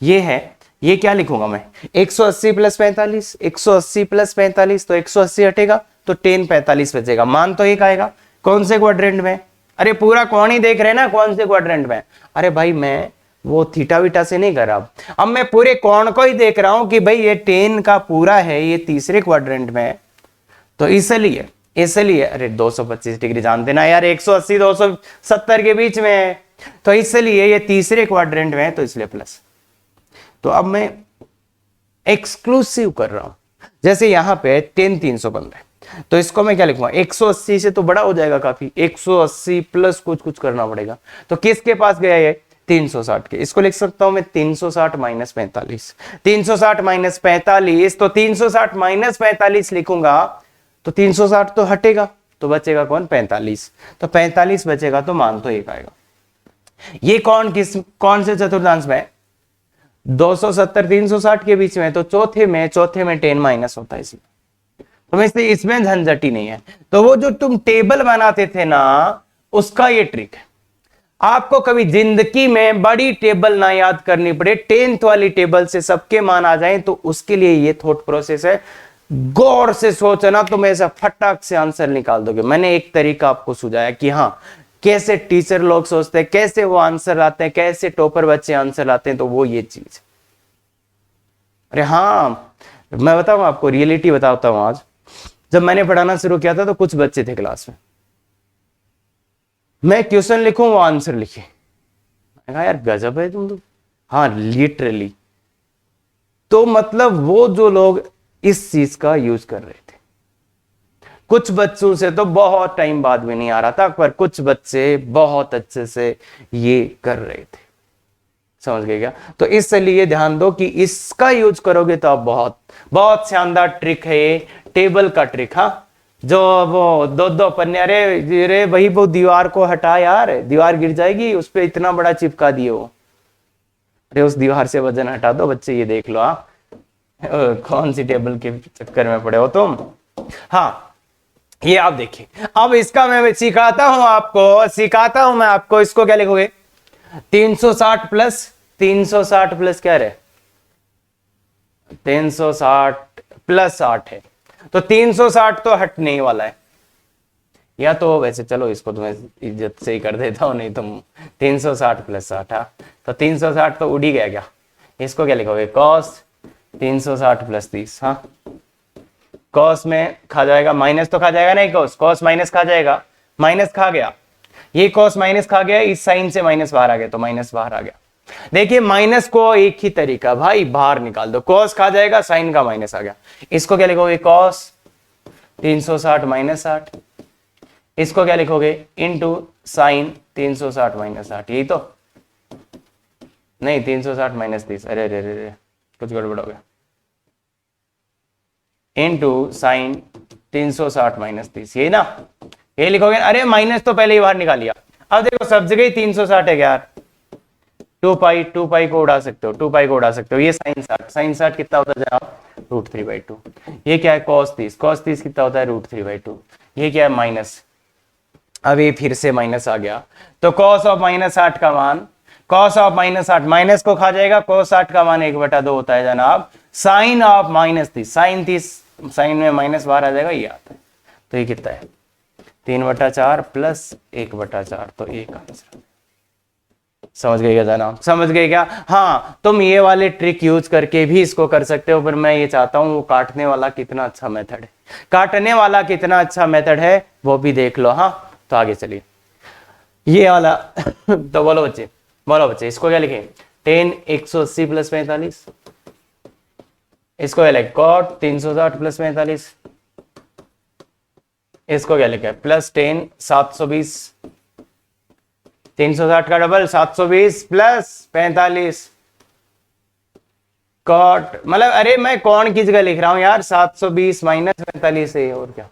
ये है, ये क्या लिखूंगा मैं, 180 प्लस 45, 180 प्लस 45, तो 180 हटेगा तो 10 45 बचेगा, मान तो एक आएगा। कौन से क्वाड्रेंट में, अरे पूरा कौन ही देख रहे हैं ना, कौन से क्वाड्रेंट में। अरे भाई मैं वो थीटा वीटा से नहीं कर रहा, अब मैं पूरे कोण को ही देख रहा हूं कि भाई ये 10 का पूरा है, ये तीसरे क्वाड्रेंट में है, तो इसलिए अरे 225 डिग्री जानते ना यार, 180 270 के बीच में है, तो इसलिए ये तीसरे क्वाड्रेंट में है, तो इसलिए प्लस। तो अब मैं एक्सक्लूसिव कर रहा हूं, जैसे यहां पे 10 300 बन रहा है, तो इसको मैं क्या लिखूंगा, 180 से तो बड़ा हो जाएगा काफी, 180 प्लस कुछ करना पड़ेगा, तो किसके पास गया ये, 360 के। इसको लिख सकता हूं मैं 360 माइनस 45, 360 माइनस 45, तो 360 माइनस 45 लिखूंगा, तो 360 तो हटेगा, तो बचेगा कौन, 45, तो 45 बचेगा, तो मान तो एक आएगा। ये कौन से चतुर्थांश में, 270 360 के बीच में, तो चौथे में 10 माइनस होता है इसमें, तो इसमें झंझट ही नहीं है। तो वो जो तुम टेबल बनाते थे ना, उसका ये ट्रिक है, आपको कभी जिंदगी में बड़ी टेबल ना याद करनी पड़े, 10th वाली टेबल से सबके मान आ जाएं, तो उसके लिए ये थॉट प्रोसेस है। गौर से सोचना, तुम ऐसा फटाक से आंसर निकाल दोगे। मैंने एक तरीका आपको सुझाया कि हाँ, कैसे टीचर लोग सोचते हैं, कैसे वो आंसर लाते हैं, कैसे टॉपर बच्चे आंसर लाते हैं, तो वो ये चीज। अरे हाँ, मैं बताऊं आपको, रियलिटी बताता हूं। आज जब मैंने पढ़ाना शुरू किया था तो कुछ बच्चे थे क्लास में, मैं क्वेश्चन लिखूं वो आंसर लिखे, मैंने कहा यार गजब है तुम तो। हाँ लिटरली, तो मतलब वो जो लोग इस चीज का यूज कर रहे थे, कुछ बच्चों से तो बहुत टाइम बाद भी नहीं आ रहा था, पर कुछ बच्चे बहुत अच्छे से ये कर रहे थे, समझ गए क्या। तो इसलिए ध्यान दो कि इसका यूज करोगे तो आप बहुत बहुत शानदार ट्रिक है ये, टेबल का ट्रिक। हाँ, जो वो दो पन्ने, अरे वही वो दीवार को हटा यार, दीवार गिर जाएगी, उस पर इतना बड़ा चिपका दिए वो। अरे उस दीवार से वजन हटा दो बच्चे, ये देख लो। हाँ, कौन सी टेबल के चक्कर में पड़े हो तुम। हाँ, ये आप देखिए, अब इसका मैं सिखाता हूं मैं आपको। इसको क्या लिखोगे, 360 प्लस क्या रहे, 360 प्लस 60 है, तो 360 तो हटने ही वाला है। या तो वैसे चलो इसको तुम्हें इज्जत से ही कर देता हूं, नहीं तुम 360 प्लस 60, हाँ तो 360 तो उड़ ही गया क्या। इसको क्या लिखोगे, cos 360 प्लस 30। हाँ, cos में खा जाएगा, माइनस तो खा जाएगा नहीं, cos माइनस खा जाएगा, माइनस खा गया, ये cos माइनस खा गया, इस साइन से माइनस बाहर आ गया, तो माइनस बाहर आ गया। देखिए माइनस को एक ही तरीका भाई, बाहर निकाल दो, cos खा जाएगा, साइन का माइनस आ गया। इसको क्या लिखोगे, cos 360 माइनस 60। इसको क्या लिखोगे, इनटू साइन 360 माइनस 60। यही तो नहीं, 360 माइनस 30, अरे अरे अरे कुछ गड़बड़ हो गया, इनटू साइन 360 माइनस 30, यही ना, ये लिखोगे। अरे माइनस तो पहले ही बाहर निकाल लिया। अब देखो सब जगह 360 है यार, 2 पाई को उड़ा सकते हो, 2 पाई को उड़ा सकते हो। ये साइन 60 कितना होता है जनाब, √3/2। ये क्या है, cos 30 कितना होता है, √3/2। ये क्या है, माइनस, अब ये फिर से माइनस आ गया, तो cos ऑफ माइनस 60 का मान, cos ऑफ माइनस 60 माइनस को खा जाएगा, cos 60 का मान 1/2 होता है जनाब साइन ऑफ माइनस 30। साइन में माइनस बाहर आ जाएगा, ये आता है, तो ये कितना है 3/4 प्लस 1/4, तो 1 आंसर। समझ गए क्या जनाब? समझ गए क्या? हाँ, तुम ये वाले ट्रिक यूज करके भी इसको कर सकते हो, पर मैं ये चाहता हूं वो काटने वाला कितना अच्छा मेथड है, काटने वाला कितना अच्छा मेथड है वो भी देख लो। हाँ, तो आगे चलिए ये वाला तो बोलो बच्चे, बोलो बच्चे, इसको क्या लिखें? 10 180 प्लस 45, इसको क्या लिखे? कॉट 360 प्लस 45, इसको क्या लिखे? प्लस 10 720, 360 का डबल 720 प्लस 45 कॉट, मतलब अरे मैं कौन की जगह लिख रहा हूं यार, 720 माइनस 45 है, और क्या।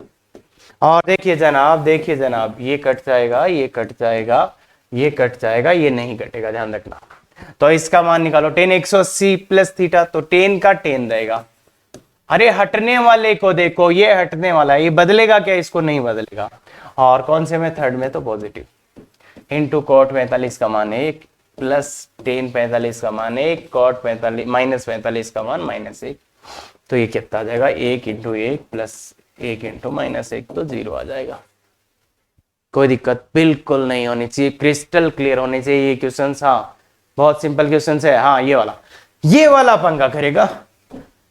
और देखिए जनाब, देखिए जनाब, ये कट जाएगा, ये कट जाएगा, ये कट जाएगा, ये नहीं कटेगा, ध्यान रखना। तो इसका मान निकालो, 10 180 प्लस थीटा, तो 10 का 10 रहेगा। अरे हटने वाले को देखो, ये हटने वाला है, ये बदलेगा क्या? इसको नहीं बदलेगा। और कौन से में? थर्ड में, तो पॉजिटिव। इंटू कॉट 45 का मान 1 प्लस 10 45 का मान 1 कॉट 45 माइनस 45 का मान -1, तो ये कितना आ जाएगा? 1 इंटू 1 प्लस 1 इंटू -1, तो 0 आ जाएगा। कोई दिक्कत बिल्कुल नहीं होनी चाहिए, क्रिस्टल क्लियर होने चाहिए ये क्वेश्चन। हाँ, बहुत सिंपल क्वेश्चन है। हाँ, ये वाला पंगा करेगा,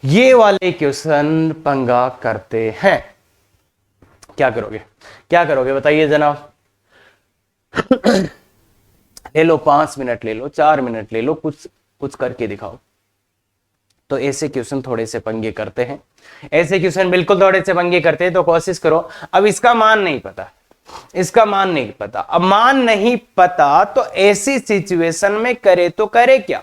ये वाले क्वेश्चन पंगा करते हैं। क्या करोगे, क्या करोगे बताइए जनाब? ले लो 5 मिनट, ले लो 4 मिनट, ले लो, कुछ कुछ करके दिखाओ। तो ऐसे क्वेश्चन थोड़े से पंगे करते हैं, ऐसे क्वेश्चन बिल्कुल थोड़े से पंगे करते हैं, तो कोशिश करो। अब इसका मान नहीं पता, इसका मान नहीं पता, अब मान नहीं पता तो ऐसी सिचुएशन में करे तो करे क्या?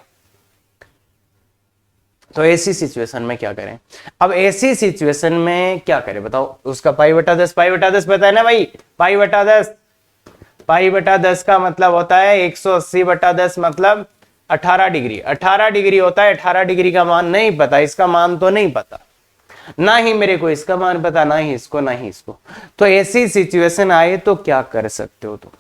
तो ऐसी सिचुएशन में क्या करें? अब ऐसी सिचुएशन में क्या करें बताओ? उसका पाई/10, पाई/10 पता है ना भाई? पाई/10, पाई/10 का मतलब होता है 180/10, मतलब 18 डिग्री। 18 डिग्री होता है, 18 डिग्री का मान नहीं पता, इसका मान तो नहीं पता, ना ही मेरे को इसका मान पता, ना ही इसको, ना ही इसको। तो ऐसी सिचुएशन आए तो क्या कर सकते हो तुम?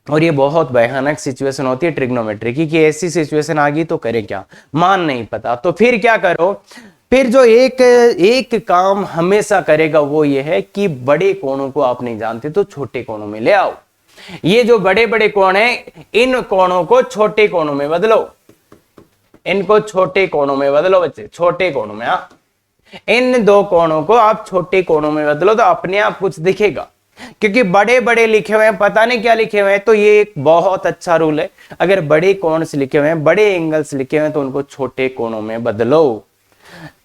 और ये बहुत भयानक सिचुएशन होती है ट्रिग्नोमेट्री की, कि ऐसी सिचुएशन आ गई तो करें क्या? मान नहीं पता, तो फिर क्या करो? फिर जो एक काम हमेशा करेगा वो ये है कि बड़े कोणों को आप नहीं जानते तो छोटे कोणों में ले आओ। ये जो बड़े बड़े कोण हैं, इन कोणों को छोटे कोणों में बदलो, इनको छोटे कोणों में बदलो बच्चे, छोटे कोणों में। हाँ, इन दो कोणों को आप छोटे कोणों में बदलो तो अपने आप कुछ दिखेगा, क्योंकि बड़े बड़े लिखे हुए हैं, पता नहीं क्या लिखे हुए हैं। तो ये एक बहुत अच्छा रूल है, अगर बड़े कोण से लिखे हुए हैं, बड़े एंगल्स लिखे हुए हैं, तो उनको छोटे कोणों में बदलो,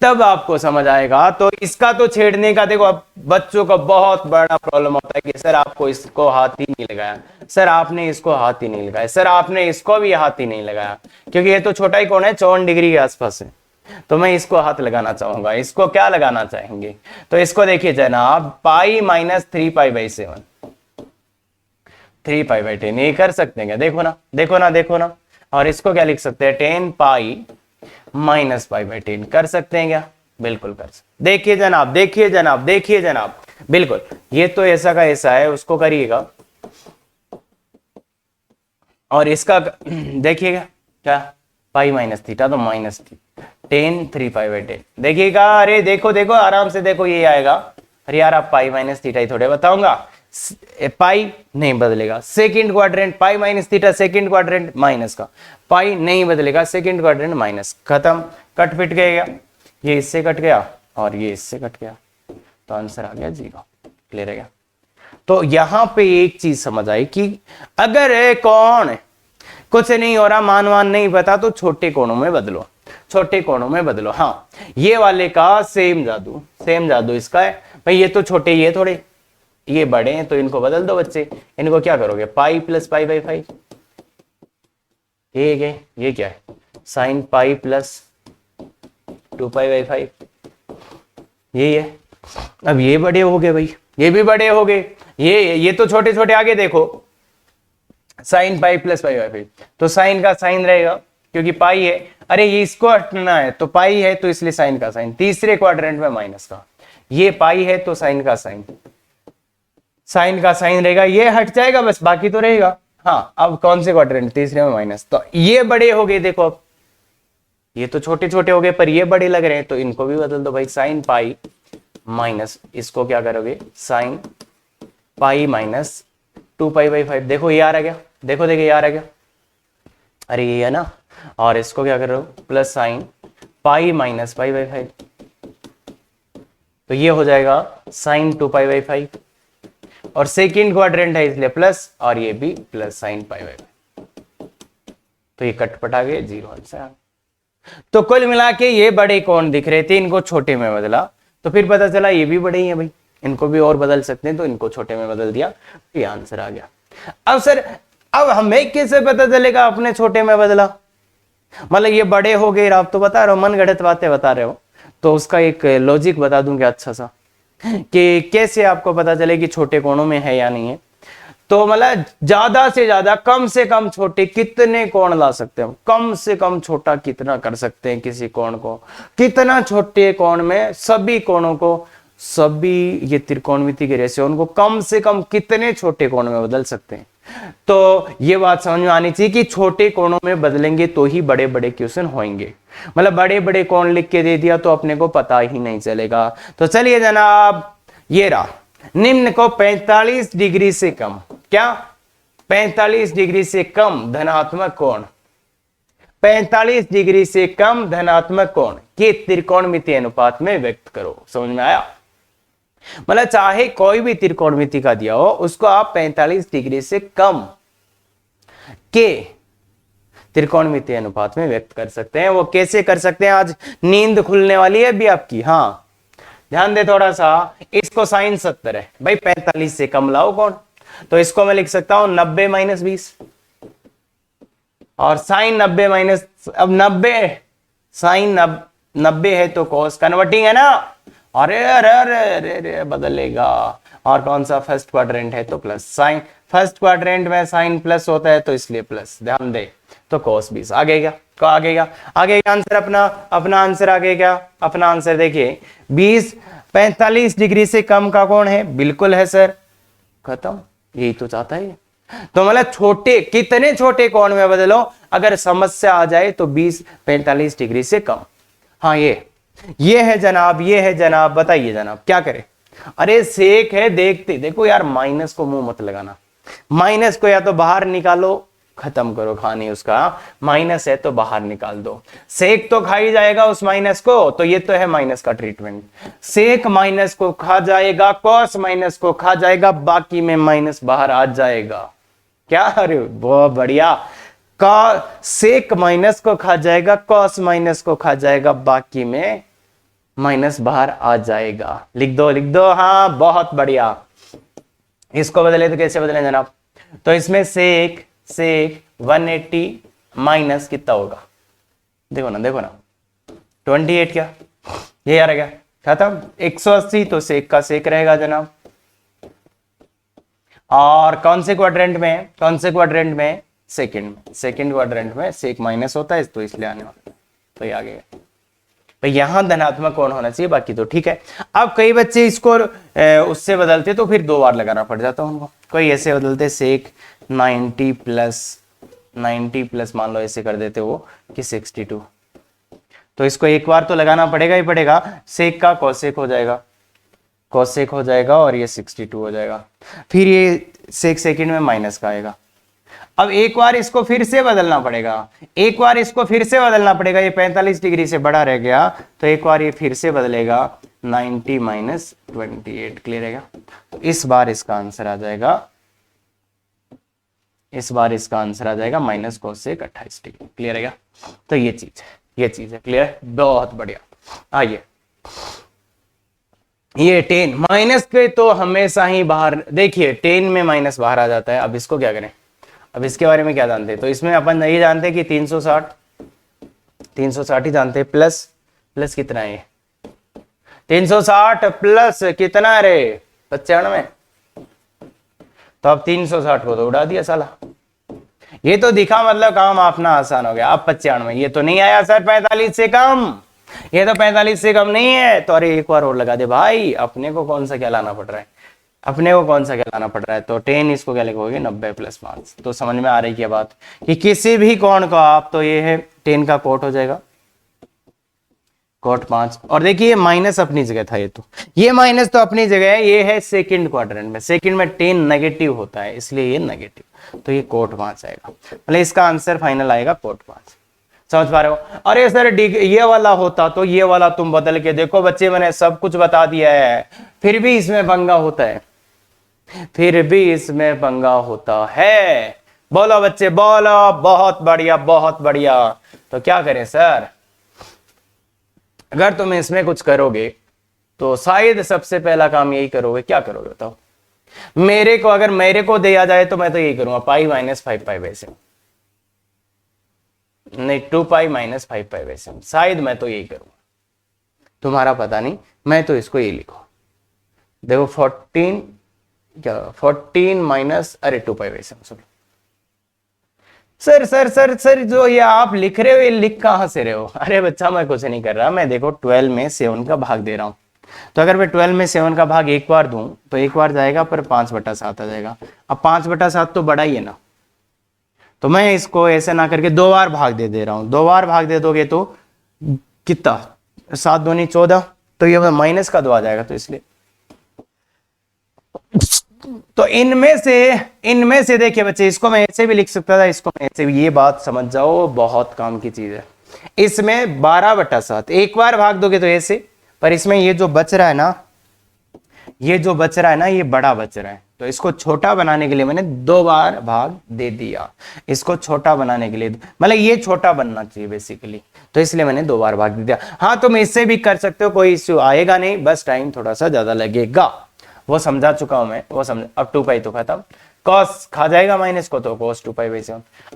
तब आपको समझ आएगा। तो इसका तो छेड़ने का देखो, अब बच्चों का बहुत बड़ा प्रॉब्लम होता है कि सर आपको इसको हाथ ही नहीं लगाया, सर आपने इसको हाथ ही नहीं लगाया, सर आपने इसको भी हाथ ही नहीं लगाया, क्योंकि ये तो छोटा ही कोण है, 54 डिग्री के आसपास है, तो मैं इसको हाथ लगाना चाहूंगा। इसको क्या लगाना चाहेंगे? तो इसको देखिए जनाब, पाई माइनस 3π/7, 3π/10, ये कर सकते हैं क्या? देखो ना, देखो ना, देखो ना। और इसको क्या लिख सकते हैं? 10π माइनस π/10 कर सकते हैं क्या? बिल्कुल कर सकते। देखिए जनाब, देखिए जनाब, देखिए जनाब, बिल्कुल ये तो ऐसा का ऐसा है, उसको करिएगा। और इसका देखिएगा क्या? पाई माइनस थीटा, तो माइनस 10 3π/10 देखिएगा। अरे देखो देखो, आराम से देखो, ये आएगा। अरे यार आप पाई माइनस थीटा ही थोड़े बताऊंगा, पाई नहीं बदलेगा। Second quadrant pi minus theta, second quadrant minus का, पाई नहीं बदलेगा, सेकंड क्वाड्रेंट माइनस, खत्म, कट पिट गया। ये इससे कट गया और ये इससे कट गया, तो आंसर आ गया 0। क्लियर है क्या? तो यहां पे एक चीज समझ आई कि अगर कौन कुछ नहीं हो रहा, मान नहीं पता, तो छोटे कोणों में बदलो, छोटे कोणों में बदलो। हाँ, ये वाले का सेम जादू, सेम जादू इसका है भाई। ये तो छोटे, ये थोड़े, ये बड़े हैं, तो इनको बदल दो बच्चे। इनको क्या करोगे? पाई प्लस π/5, ये क्या है? साइन पाई प्लस 2π/5, यही है। अब ये बड़े हो गए भाई, ये भी बड़े हो गए, ये तो छोटे छोटे। आगे देखो, साइन पाई प्लस π/5, तो साइन का साइन रहेगा क्योंकि पाई है। अरे ये इसको हटना है, तो पाई है तो इसलिए साइन का साइन। तीसरे क्वाड्रेंट में माइनस का, ये पाई है तो साइन का साइन, साइन का साइन रहेगा, ये हट जाएगा बस, बाकी तो रहेगा। हाँ, अब कौन से क्वाड्रेंट? तीसरे में माइनस, तो ये बड़े हो गए। देखो अब ये तो छोटे छोटे हो गए, पर ये बड़े लग रहे हैं, तो इनको भी बदल दो भाई। साइन पाई माइनस इसको क्या करोगे साइन पाई माइनस 2π/5। देखो ये आ रहा क्या, देखो ये आ रहा क्या, अरे ये है ना। और इसको क्या करो प्लस साइन पाई माइनस π/5, तो ये हो जाएगा साइन 2π/5 और सेकेंड क्वाड्रेंट है इसलिए प्लस, और ये भी प्लस साइन π/5, तो ये कटपटा गए 0 आंसर। तो कुल मिला के ये बड़े कौन दिख रहे थे, इनको छोटे में बदला, तो फिर पता चला ये भी बड़े ही हैं भाई, इनको भी और बदल सकते हैं, तो इनको छोटे में बदल दिया, ये आंसर आ गया। अब सर अब हमें कैसे पता चलेगा अपने छोटे में बदला, मतलब ये बड़े हो गए, आप तो बता रहे हो मन गढ़ंत बातें बता रहे हो, तो उसका एक लॉजिक बता दूंगा अच्छा सा कि कैसे आपको पता चले कि छोटे कोणों में है या नहीं है। तो मतलब ज्यादा से ज्यादा कम से कम छोटे कितने कोण ला सकते हैं, कम से कम छोटा कितना कर सकते हैं किसी कोण को, कितना छोटे कोण में सभी कोणों को, सभी ये त्रिकोणमिति के रेशियो उनको कम से कम कितने छोटे कोण में बदल सकते हैं। तो ये बात समझ में आनी चाहिए कि छोटे कोणों में बदलेंगे तो ही बड़े बड़े क्वेश्चन होंगे, मतलब बड़े बड़े कोण लिख के दे दिया तो अपने को पता ही नहीं चलेगा। तो चलिए जनाब, ये रहा निम्न को 45 डिग्री से कम, क्या 45 डिग्री से कम धनात्मक कोण, 45 डिग्री से कम धनात्मक कोण के त्रिकोणमितीय अनुपात में व्यक्त करो। समझ में आया, मतलब चाहे कोई भी त्रिकोणमिति का दिया हो उसको आप 45 डिग्री से कम के त्रिकोणमितीय अनुपात में व्यक्त कर सकते हैं। वो कैसे कर सकते हैं, आज नींद खुलने वाली है अभी आपकी। हाँ ध्यान दे थोड़ा सा, इसको साइन 70 है भाई, 45 से कम लाओ कौन, तो इसको मैं लिख सकता हूं 90 - 20, और साइन 90 माइनस, अब 90 साइन 90 है तो कॉस कन्वर्टिंग है ना, अरे अरे अरे अरे अरे बदलेगा, और कौन सा फर्स्ट क्वाड्रेंट है तो प्लस, साइन फर्स्ट क्वाड्रेंट में साइन प्लस होता है तो इसलिए प्लस, ध्यान दे, तो cos 20 आ गया, को आ गया आंसर, अपना आंसर आ गया, अपना आंसर देखिए 20 45 डिग्री से कम का कौन है, बिल्कुल है सर, खत्म, यही तो चाहता है। तो मतलब छोटे कितने छोटे कोण में बदलो, अगर समस्या आ जाए तो 20 45 डिग्री से कम। हाँ ये है जनाब, ये है जनाब, बताइए जनाब क्या करें। अरे सेक है, देखते देखो यार, माइनस को मुंह मत लगाना, माइनस को या तो बाहर निकालो, खत्म करो खानी उसका, माइनस है तो बाहर निकाल दो, सेक तो खा ही जाएगा उस माइनस को, तो ये तो है माइनस का ट्रीटमेंट, सेक माइनस को खा जाएगा, कॉस माइनस को खा जाएगा, बाकी में माइनस बाहर आ जाएगा। क्या, अरे बहुत बढ़िया, का सेक माइनस को खा जाएगा, कॉस माइनस को खा जाएगा, बाकी में माइनस बाहर आ जाएगा। लिख दो, हाँ बहुत बढ़िया। इसको बदले तो कैसे बदले जनाब, तो इसमें सेक 180 माइनस कितना होगा, देखो ना 28, क्या ये आ रहा क्या, खत्म, 180 तो सेक का सेक रहेगा जनाब, और कौन से क्वाड्रेंट में, सेकंड क्वाड्रेंट में सेक माइनस होता है, तो इसलिए आने वाला, तो ये आ गया। तो यहां धनात्मक कोण होना चाहिए, बाकी तो ठीक है। अब कई बच्चे इसको उससे बदलते तो फिर 2 बार लगाना पड़ जाता उनको, कोई ऐसे बदलते सेक 90 प्लस मान लो ऐसे कर देते वो कि 62, तो इसको एक बार तो लगाना पड़ेगा ही पड़ेगा, सेक का कोसेक हो जाएगा और ये 62 हो जाएगा, फिर ये सेक सेकंड में माइनस का आएगा। अब एक बार इसको फिर से बदलना पड़ेगा, ये 45 डिग्री से बड़ा रह गया, तो एक बार ये फिर से बदलेगा 90 माइनस 28, क्लियर है। तो इस बार इसका आंसर आ जाएगा माइनस कोसेक 28 डिग्री, क्लियर है। तो ये चीज है क्लियर है, बहुत बढ़िया। आइए, ये 10 माइनस के तो हमेशा ही बाहर, देखिए 10 में माइनस बाहर आ जाता है। अब इसको क्या करें, अब इसके बारे में क्या जानते हैं, तो इसमें अपन नहीं जानते कि 360 ही जानते हैं, प्लस कितना है 360 प्लस कितना रे 95, तो अब 360 को तो उड़ा दिया साला, ये तो दिखा, मतलब काम अपना आसान हो गया। अब 95, ये तो नहीं आया सर 45 से कम, ये तो 45 से कम नहीं है, तो अरे एक बार और लगा दे भाई, अपने को कौन सा क्या लाना पड़ रहा है, तो 10 इसको क्या लिखोगे 90 प्लस 5, तो समझ में आ रही है बात कि किसी भी कोण को आप, तो ये है 10 का कोट हो जाएगा, कोट 5। और देखिए माइनस अपनी जगह था, ये माइनस तो अपनी जगह है, ये है सेकंड क्वाड्रेंट में, सेकंड में 10 नेगेटिव होता है इसलिए ये नेगेटिव, तो ये कोट 5 आएगा, मतलब इसका आंसर फाइनल आएगा कोट 5। समझ पा रहे हो? अरे सर ये वाला होता तो ये वाला तुम बदल के देखो बच्चे, मैंने सब कुछ बता दिया है, फिर भी इसमें पंगा होता है, फिर भी इसमें पंगा होता है। बोलो बच्चे बोलो, बहुत बढ़िया बहुत बढ़िया। तो क्या करें सर, अगर तुम इसमें कुछ करोगे तो शायद सबसे पहला काम यही करोगे, क्या करोगे बताओ? मेरे को अगर मेरे को दिया जाए तो मैं तो यही करूंगा, पाई माइनस 5 पाई वैसे नहीं, 2 पाई माइनस 5 पाई वैसे, शायद मैं तो यही करूंगा, तुम्हारा पता नहीं, मैं तो इसको यही लिखो। देखो 14 क्या 14 माइनस, अरे 2 पाई वैसे सुनो। सर सर सर सर जो ये आप लिख रहे हो ये लिख कहां से रहे हो? अरे बच्चा मैं कुछ नहीं कर रहा, मैं देखो 12 में 7 का भाग दे रहा हूं, तो अगर मैं 12 में 7 का भाग एक बार दूं तो एक बार जाएगा पर 5/7 आ जाएगा। अब 5/7 तो बड़ा ही है ना, तो मैं इसको ऐसे ना करके 2 बार भाग दे रहा हूं। 2 बार भाग दे दोगे तो कितना, 7 दूनी 14, तो ये माइनस का 2 आ जाएगा, तो इसलिए तो इनमें से देखिए बच्चे, इसको मैं ऐसे भी लिख सकता था, इसको मैं ऐसे भी, ये बात समझ जाओ बहुत काम की चीज है। इसमें 12/7 एक बार भाग दोगे तो ऐसे, पर इसमें ये जो बच रहा है ना, ये जो बच रहा है ना, ये बड़ा बच रहा है, तो इसको छोटा बनाने के लिए मैंने 2 बार भाग दे दिया। इसको छोटा बनाने के लिए, मतलब ये छोटा बनना चाहिए बेसिकली, तो इसलिए मैंने 2 बार भाग दे दिया। हाँ तुम इससे भी कर सकते हो, कोई इश्यू आएगा नहीं, बस टाइम थोड़ा सा ज्यादा लगेगा, वो समझा चुका हूं मैं, वो समझ। अब 2 पाई तो खत्म, कॉस खा जाएगा माइनस को, तो कॉस 2 पाई वैसे।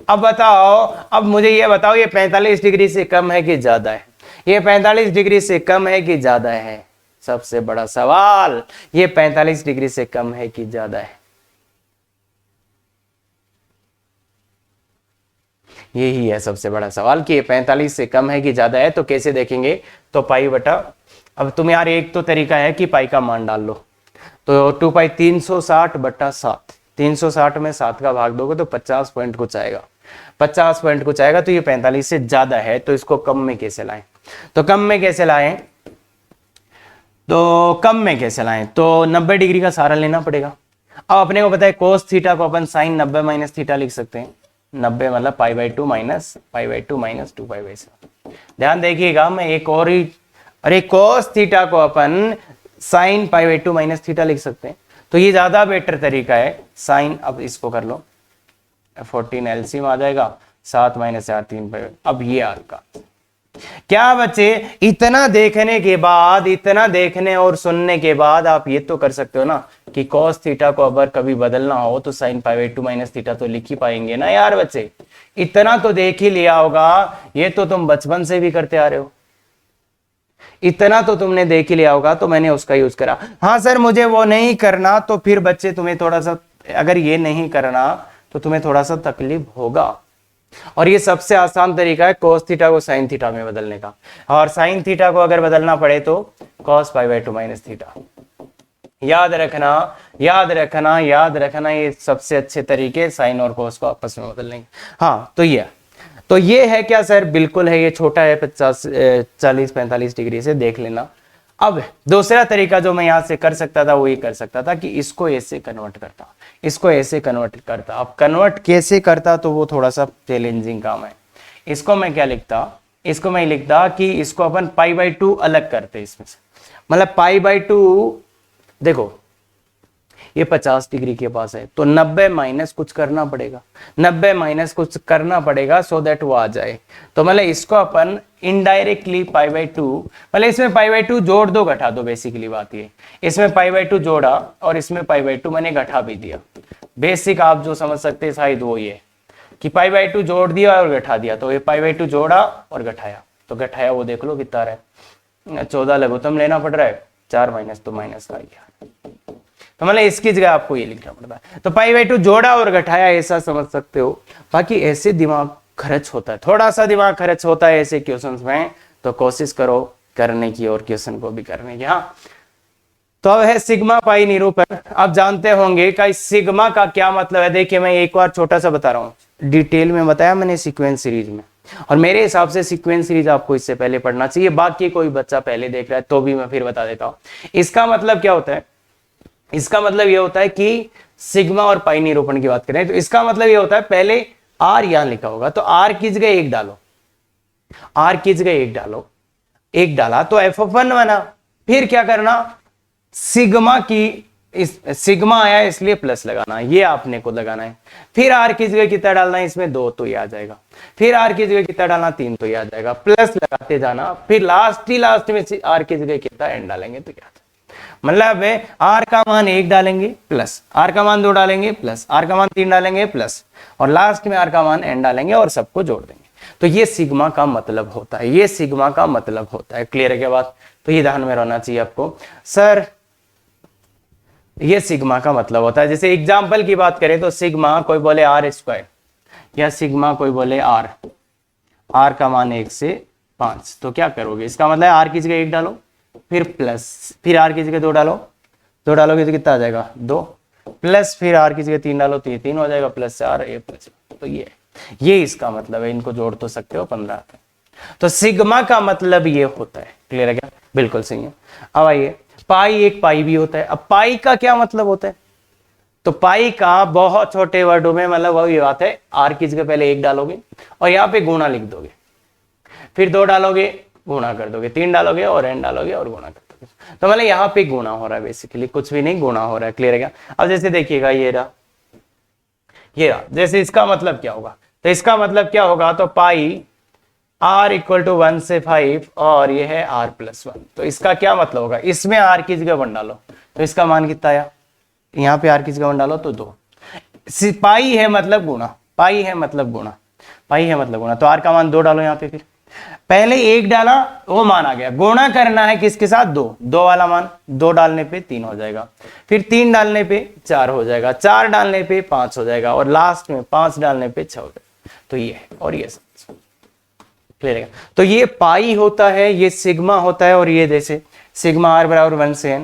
अब बताओ, अब मुझे ये बताओ, ये 45 डिग्री से कम है कि ज्यादा है? ये 45 डिग्री से कम है कि ज्यादा है? सबसे बड़ा सवाल, ये 45 डिग्री से कम है कि ज्यादा है? यही है सबसे बड़ा सवाल कि ये 45 से कम है कि ज्यादा है। तो कैसे देखेंगे, तो पाई बटा, अब तुम यार एक तो तरीका है कि पाई का मान डाल लो, तो 2 पाई 360/7, 360 में 7 का भाग दोगे तो 50 पॉइंट कुछ आएगा, 50 पॉइंट कुछ आएगा, तो ये 45 से ज्यादा है, तो इसको कम में कैसे लाएं? तो कम में कैसे लाएं, तो कम में कैसे लाएं, तो 90 डिग्री का सारा लेना पड़ेगा। अब अपने को पता है कोस थीटा को अपन साइन 90 माइनस थीटा लिख सकते हैं, 90 मतलब π/2 माइनस π/2 माइनस 2 पाई वैसे। ध्यान देखिएगा, मैं एक और ही, अरे कोस थीटा को अपन साइन π/2 माइनस थीटा लिख सकते हैं, तो ये ज्यादा बेटर तरीका है साइन। अब इसको कर लो, 14 एलसीएम आ जाएगा, 7 माइनस 4 3 पाई। अब ये आपका क्या बच्चे, इतना देखने के बाद, इतना देखने और सुनने के बाद आप ये तो कर सकते हो ना कि cos थीटा को अगर कभी बदलना हो तो sin π/2 माइनस थीटा तो लिख ही पाएंगे ना यार बच्चे, इतना तो देख ही लिया होगा, ये तो तुम बचपन से भी करते आ रहे हो, इतना तो तुमने देख ही लिया होगा, तो मैंने उसका यूज करा। हाँ सर मुझे वो नहीं करना, तो फिर बच्चे तुम्हें थोड़ा सा, अगर ये नहीं करना तो तुम्हें थोड़ा सा तकलीफ होगा, और ये सबसे आसान तरीका है cos थीटा को sin थीटा में बदलने का, और sin थीटा को अगर बदलना पड़े तो cos π/2 माइनस थीटा। याद रखना याद रखना याद रखना, ये सबसे अच्छे तरीके sin और cos को आपस में बदलने के। हाँ तो ये है क्या सर, बिल्कुल है, ये छोटा है 40-45 डिग्री से, देख लेना। अब दूसरा तरीका जो मैं यहां से कर सकता था वो ये कर सकता था कि इसको ऐसे कन्वर्ट करता, इसको ऐसे कन्वर्ट करता। अब कन्वर्ट कैसे करता तो वो थोड़ा सा चैलेंजिंग काम है। इसको मैं क्या लिखता, इसको मैं लिखता कि इसको अपन π/2 अलग करते इसमें से, मतलब π/2, देखो ये 50 डिग्री के पास है, तो 90 माइनस कुछ करना पड़ेगा, 90 माइनस कुछ करना पड़ेगा सो दैट वो आ जाए। तो मतलब इसको अपन इनडायरेक्टली π/2, मतलब इसमें π/2 जोड़ दो घटा दो, बेसिकली बात ये, इसमें π/2 जोड़ा और इसमें π/2 मैंने घटा भी दिया। बेसिक आप जो समझ सकते हैं शायद वो ये कि π/2 जोड़ दिया और घटा दिया, तो ये π/2 जोड़ा और घटाया, तो घटाया वो देख लो कितना रहा है, 14 लघुत्तम लेना पड़ रहा है, 4 माइनस तो माइनस का गया, तो मतलब इसकी जगह आपको ये लिखना पड़ता है। तो π/2 जोड़ा और घटाया, ऐसा समझ सकते हो। बाकी ऐसे दिमाग खर्च होता है, थोड़ा सा दिमाग खर्च होता है ऐसे क्वेश्चंस में, तो कोशिश करो करने की और क्वेश्चन को भी करने की। हाँ तो अब है सिग्मा पाई निरूपण। आप जानते होंगे कि सिग्मा का क्या मतलब है। देखिए मैं एक बार छोटा सा बता रहा हूँ, डिटेल में बताया मैंने सीक्वेंस सीरीज में। और मेरे हिसाब से सीक्वेंस सीरीज आपको इससे पहले पढ़ना चाहिए, बाकी कोई बच्चा पहले देख रहा है तो भी मैं फिर बता देता हूं। इसका मतलब क्या होता है, इसका मतलब यह होता है कि सिग्मा और पाई निरूपण की बात करें तो इसका मतलब यह होता है पहले आर यहां लिखा होगा तो आर की जगह 1 डालो, आर की जगह 1 डालो, 1 डाला तो f(1) बना। फिर क्या करना, सिग्मा की इस सिग्मा आया इसलिए प्लस लगाना, ये आपने को लगाना है। फिर आर की जगह कितना डालना है इसमें 2 तो ये आ जाएगा, फिर आर की जगह कितना डालना 3 तो ये आ जाएगा, प्लस लगाते जाना, फिर लास्ट में आर की जगह कितना एन डालेंगे तो क्या, मतलब आर का मान 1 डालेंगे प्लस, आर का मान 2 डालेंगे प्लस, आर का मान 3 डालेंगे प्लस, और लास्ट में आर का मान एन डालेंगे और सबको जोड़ देंगे। तो ये सिग्मा का मतलब होता है, ये सिग्मा का मतलब होता है। क्लियर है क्या बात? तो ये ध्यान में रहना चाहिए आपको। सर ये सिग्मा का मतलब होता है, जैसे एग्जाम्पल की बात करें तो सिग्मा कोई बोले r² या सिग्मा कोई बोले r का मान 1 से 5, तो क्या करोगे, इसका मतलब r की जगह 1 डालो, फिर प्लस, फिर r की जगह 2 डालो, 2 डालोगे तो कितना आ जाएगा 2, प्लस फिर r की जगह 3 डालो तो ये 3 हो जाएगा, प्लस 4 ये प्लस, तो ये इसका मतलब है। इनको जोड़ तो सकते हो 15 आता है। तो सिग्मा का मतलब ये होता है। क्लियर है क्या? बिल्कुल सही है। अब आइए, पाई एक पाई भी होता है। अब पाई का क्या मतलब होता है, तो पाई का बहुत छोटे वर्डों में मतलब वही बात है, आर की जगह पहले 1 डालोगे और यहाँ पे गुणा लिख दोगे, फिर 2 डालोगे गुणा कर दोगे, 3 डालोगे और एन डालोगे और गुणा कर दोगे, तो मतलब यहाँ पे गुणा हो रहा है, बेसिकली कुछ भी नहीं, गुणा हो रहा है। क्लियर है क्या? अब जैसे देखिएगा ये रहा, जैसे इसका मतलब क्या होगा, तो इसका मतलब क्या होगा, तो पाई r = 1 से 5 और ये है r+1, तो इसका क्या मतलब होगा, इसमें r की जगह 1 डालो तो इसका मान कितना आया, यहाँ पे r की जगह 1 डालो तो 2, पाई है मतलब गुणा, पाई है मतलब गुणा, पाई है मतलब गुणा, तो r का मान 2 डालो यहाँ पे, फिर पहले 1 डाला वो मान आ गया, गुणा करना है किसके साथ, 2 वाला मान, 2 डालने पे 3 हो जाएगा, फिर 3 डालने पे 4 हो जाएगा, 4 डालने पे 5 हो जाएगा और लास्ट में 5 डालने पे 6 हो जाएगा, तो ये है और ये सब। क्लियर है? तो ये पाई होता है, ये सिग्मा होता है, और ये जैसे सिग्मा r बराबर 1 से n,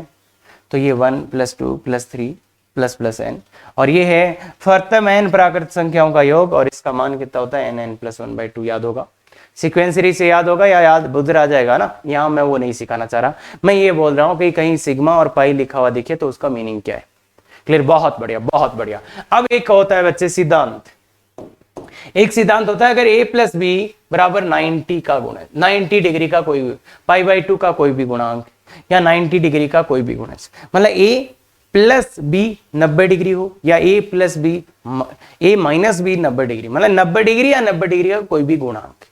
तो ये 1 + 2 + 3 + n, और ये है फर्तम n प्राकृत संख्याओं का योग, और इसका मान कितना होता है n + 1/2, याद होगा, सीक्वेंस सीरीज से याद होगा या याद बुद्ध आ जाएगा ना, यहाँ मैं वो नहीं सिखाना चाह रहा, मैं ये बोल रहा हूँ कि कहीं सिग्मा और पाई लिखा हुआ दिखे तो उसका मीनिंग क्या है। क्लियर? बहुत बढ़िया, बहुत बढ़िया। अब एक होता है बच्चे सिद्धांत, एक सिद्धांत होता है अगर a + b = 90 का गुण है, 90 डिग्री का कोई π/2 का कोई भी गुणांक या 90 डिग्री का कोई भी गुणक, मतलब a + b 90 डिग्री हो या a - b 90 डिग्री, मतलब 90 डिग्री या 90 डिग्री का कोई भी गुणांक,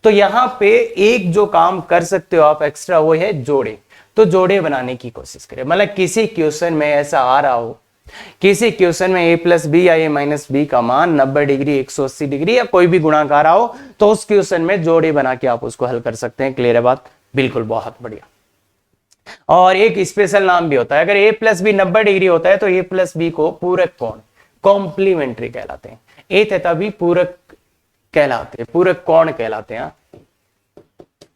तो यहां पे एक जो काम कर सकते हो आप एक्स्ट्रा वो है जोड़े। तो जोड़े बनाने की कोशिश करें, मतलब किसी क्वेश्चन में ऐसा आ रहा हो, किसी क्वेश्चन में a + b या a - b का मान 90 डिग्री 180 डिग्री या कोई भी गुणांक आ रहा हो, तो उस क्वेश्चन में जोड़े बना के आप उसको हल कर सकते हैं। क्लियर है बात? बिल्कुल, बहुत बढ़िया। और एक स्पेशल नाम भी होता है, अगर a + b 90 डिग्री होता है तो a + b को पूरक कोण, कॉम्प्लीमेंट्री कहलाते हैं, a तथा b पूरक कहलाते हैं, पूरक कोण कहलाते हैं,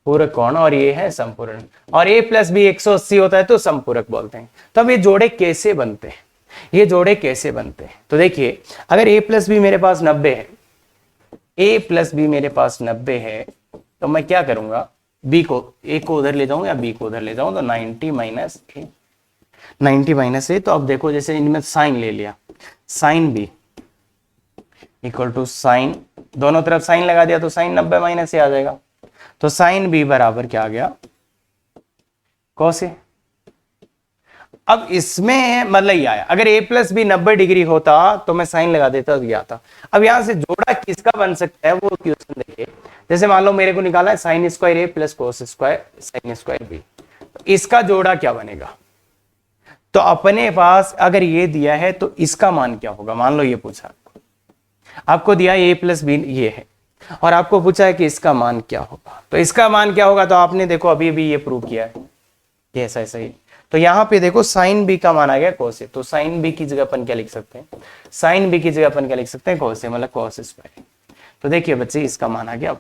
पूरक कोण, और ये है संपूर्ण, और a + b 180 होता है तो संपूरक बोलते हैं। तो अब ये जोड़े कैसे बनते हैं, ये जोड़े कैसे बनते हैं, तो देखिए अगर a + b मेरे पास 90 है, a + b मेरे पास 90 है, तो मैं क्या करूंगा, b को a को उधर ले जाऊं या b को उधर ले जाऊं, तो 90 - a, तो अब देखो जैसे इनमें साइन ले लिया, साइन b = साइन, दोनों तरफ साइन लगा दिया तो साइन 90 - a आ जाएगा, तो साइन b बराबर क्या आ गया, cos a। अब इसमें मतलब ये आया, अगर a + b 90 डिग्री होता तो मैं साइन लगा देता तो ये आता। अब यहां से जोड़ा किसका बन सकता है वो क्वेश्चन देखिए, जैसे मान लो मेरे को निकाला है sin² a + cos² sin² b, तो इसका जोड़ा क्या बनेगा, तो अपने पास अगर ये दिया है तो इसका मान क्या होगा, मान लो ये पूछा आपको दिया a + b ये है, और आपको पूछा है कि इसका मान क्या होगा, तो इसका मान क्या होगा, तो आपने देखो अभी भी ये प्रूव किया है कि ऐसा ऐसा ही, तो यहाँ पे देखो sin b का मान आ गया cos a, तो sin b की जगह अपन क्या लिख सकते हैं, sin b की जगह अपन क्या लिख सकते हैं, cos a, मतलब cos²। तो देखिए बच्चे इसका मान आ गया,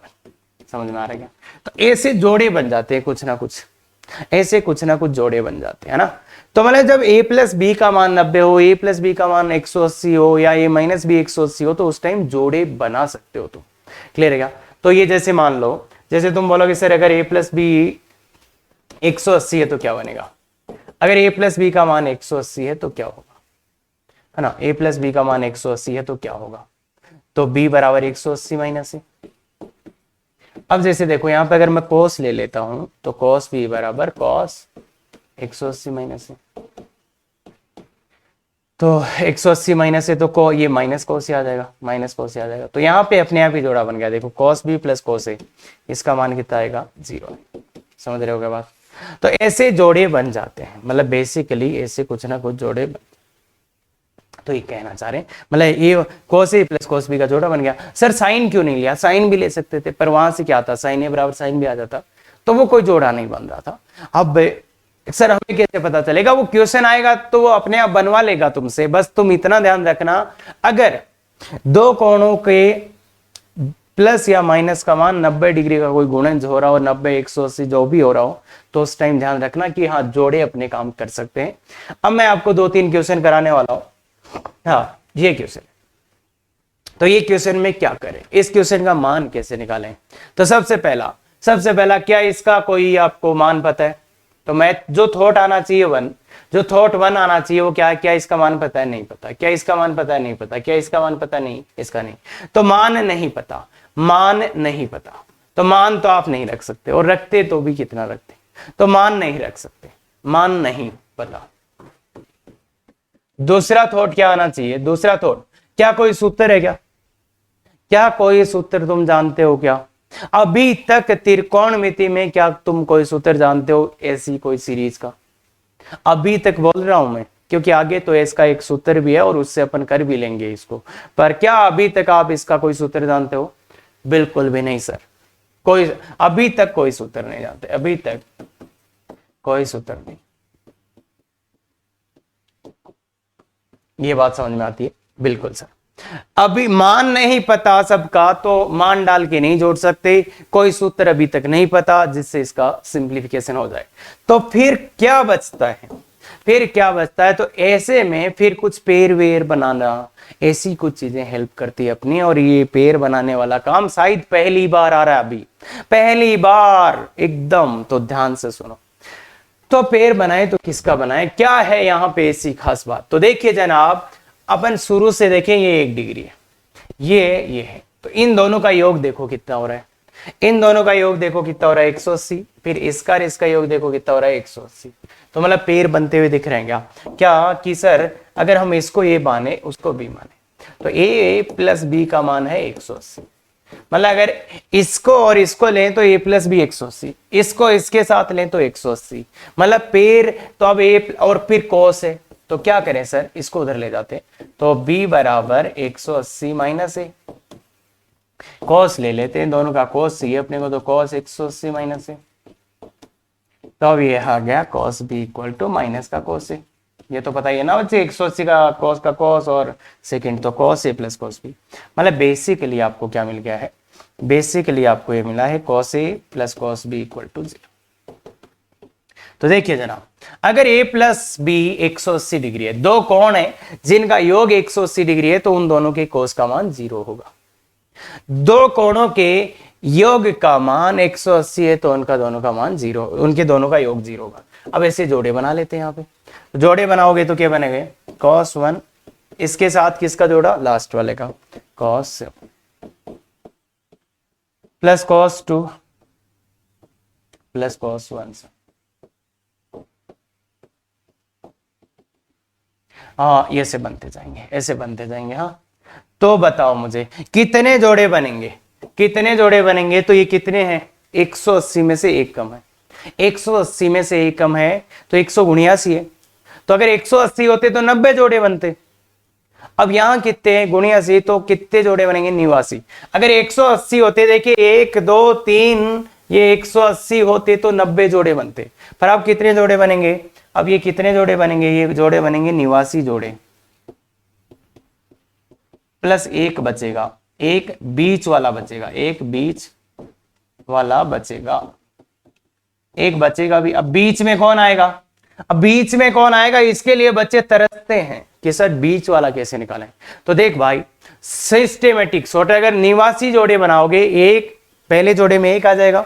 समझ में आ रहा है क्या? तो ऐसे जोड़े बन जाते हैं, कुछ ना कुछ ऐसे कुछ ना कुछ जोड़े बन जाते हैं ना। तो मतलब जब a + b का मान 90 हो, a + b का मान 180 हो या a - b 180 हो, तो उस टाइम जोड़े बना सकते हो तुम। क्लियर है क्या? तो ये जैसे मान लो, जैसे तुम बोलोगे सर अगर a प्लस बी 180 है तो क्या बनेगा, अगर a प्लस बी का मान 180 है तो क्या होगा, है ना, a प्लस बी का मान 180 है तो क्या होगा, तो b बराबर 180 माइनस ए। अब जैसे देखो यहाँ पे अगर मैं cos ले लेता हूं तो cos b बराबर cos 180 माइनस ए, तो 180 माइनस है तो ये माइनस cos आ जाएगा, माइनस cos आ जाएगा, तो यहाँ पे अपने आप ही जोड़ा बन गया। देखो cos b plus cos a, इसका मान कितना आएगा 0। समझ रहे होगे बात। तो ऐसे जोड़े बन जाते हैं, मतलब बेसिकली ऐसे कुछ ना कुछ जोड़े तो ये कहना चाह रहे हैं, मतलब ये cos a plus cos b का जोड़ा बन गया। सर साइन क्यों नहीं लिया, साइन भी ले सकते थे, पर वहां से क्या आता, साइन a बराबर साइन भी आ जाता, तो वो कोई जोड़ा नहीं बन रहा था। अब सर हमें कैसे पता चलेगा, वो क्वेश्चन आएगा तो वो अपने आप बनवा लेगा तुमसे, बस तुम इतना ध्यान रखना, अगर दो कोणों के प्लस या माइनस का मान 90 डिग्री का कोई गुणज हो रहा हो, 90 180 जो भी हो रहा हो, तो उस टाइम ध्यान रखना कि हाँ जोड़े अपने काम कर सकते हैं। अब मैं आपको 2-3 क्वेश्चन कराने वाला हूं। हाँ ये क्वेश्चन, तो ये क्वेश्चन में क्या करें, इस क्वेश्चन का मान कैसे निकालें। तो सबसे पहला क्या इसका कोई आपको मान पता है, तो मैं जो थॉट आना चाहिए जो थॉट 1 आना चाहिए वो क्या है, क्या इसका मान पता है, नहीं पता, क्या इसका मान पता है, नहीं पता, क्या इसका मान पता नहीं, इसका नहीं, तो मान नहीं पता, तो मान तो आप नहीं रख सकते, और रखते तो भी कितना रखते, तो मान नहीं रख सकते, मान नहीं पता। दूसरा थॉट क्या आना चाहिए, दूसरा थॉट क्या कोई सूत्र है, क्या कोई सूत्र तुम जानते हो, क्या अभी तक त्रिकोणमिति में क्या तुम कोई सूत्र जानते हो, ऐसी कोई सीरीज का, अभी तक बोल रहा हूं मैं, क्योंकि आगे तो इसका एक सूत्र भी है और उससे अपन कर भी लेंगे इसको, पर क्या अभी तक आप इसका कोई सूत्र जानते हो, बिल्कुल भी नहीं सर, कोई अभी तक कोई सूत्र नहीं जानते, अभी तक कोई सूत्र नहीं। ये बात समझ में आती है, बिल्कुल सर, अभी मान नहीं पता सबका, तो मान डाल के नहीं जोड़ सकते, कोई सूत्र अभी तक नहीं पता जिससे इसका सिंप्लीफिकेशन हो जाए, तो फिर क्या बचता है, तो ऐसे में फिर कुछ पेड़ वेर बनाना, ऐसी कुछ चीजें हेल्प करती है अपनी, और ये पेड़ बनाने वाला काम शायद पहली बार आ रहा है, अभी पहली बार एकदम, तो ध्यान से सुनो। तो पेड़ बनाए तो किसका बनाए, क्या है यहाँ पे ऐसी खास बात, तो देखिए जनाब, अपन शुरू से देखें, ये 1 डिग्री है, ये है, तो इन दोनों का योग देखो कितना हो रहा है, इन दोनों का योग देखो कितना हो रहा है 180, फिर इसका और इसका योग देखो कितना हो रहा है 180, तो मतलब पेड़ बनते हुए दिख रहे हैं क्या कि सर अगर हम इसको ए माने उसको बी माने, तो ए प्लस बी का मान है 180, मतलब अगर इसको और इसको लें तो a प्लस बी 180, इसको इसके साथ लें तो 180, मतलब पेड़, तो अब a और फिर cos है, तो क्या करें सर, इसको उधर ले जाते हैं, तो b बराबर 180 माइनस ए, cos ले लेते हैं, दोनों का cos चाहिए अपने को, तो cos 180 माइनस ए, तो अब ये आ गया cos b equal to minus का cos ए, ये तो पता ही है ना बच्चे, 180 का cos और सेकंड तो cos a plus cos b, मतलब बेसिकली आपको क्या मिल गया है, बेसिकली आपको ये मिला है cos a plus cos b equal to 0। तो देखिए जनाब, अगर a प्लस b 180 डिग्री है, दो कोण है जिनका योग 180 डिग्री है, तो उन दोनों के cos का मान 0 होगा, दो कोणों के योग का मान 180 है तो उनका दोनों का मान 0, उनके दोनों का योग 0 होगा। अब ऐसे जोड़े बना लेते हैं, यहाँ पे जोड़े बनाओगे तो क्या बनेंगे, cos 1, इसके साथ किसका जोड़ा, लास्ट वाले का, cos plus cos 2 plus cos 1, हाँ ये से बनते जाएंगे, ऐसे बनते जाएंगे। हाँ तो बताओ मुझे कितने जोड़े बनेंगे, तो ये कितने हैं, 180 में से एक कम है, 180 में से एक कम है तो 179 है, तो अगर 180 होते तो 90 जोड़े बनते, अब यहां कितने हैं, 79, तो कितने जोड़े बनेंगे, 89। अगर 180 होते, देखिए 1 2 3, ये 180 होते तो 90 जोड़े बनते, पर अब कितने जोड़े बनेंगे, अब ये कितने जोड़े बनेंगे, ये जोड़े बनेंगे 89 जोड़े, प्लस एक बचेगा, एक बीच वाला बचेगा, एक बीच वाला बचेगा, एक बचेगा भी। अब बीच में कौन आएगा, अब बीच में कौन आएगा, इसके लिए बच्चे तरसते हैं कि सर बीच वाला कैसे निकालें। तो देख भाई, सिस्टेमेटिक सोट, अगर 89 जोड़े बनाओगे, एक पहले जोड़े में 1 आ जाएगा,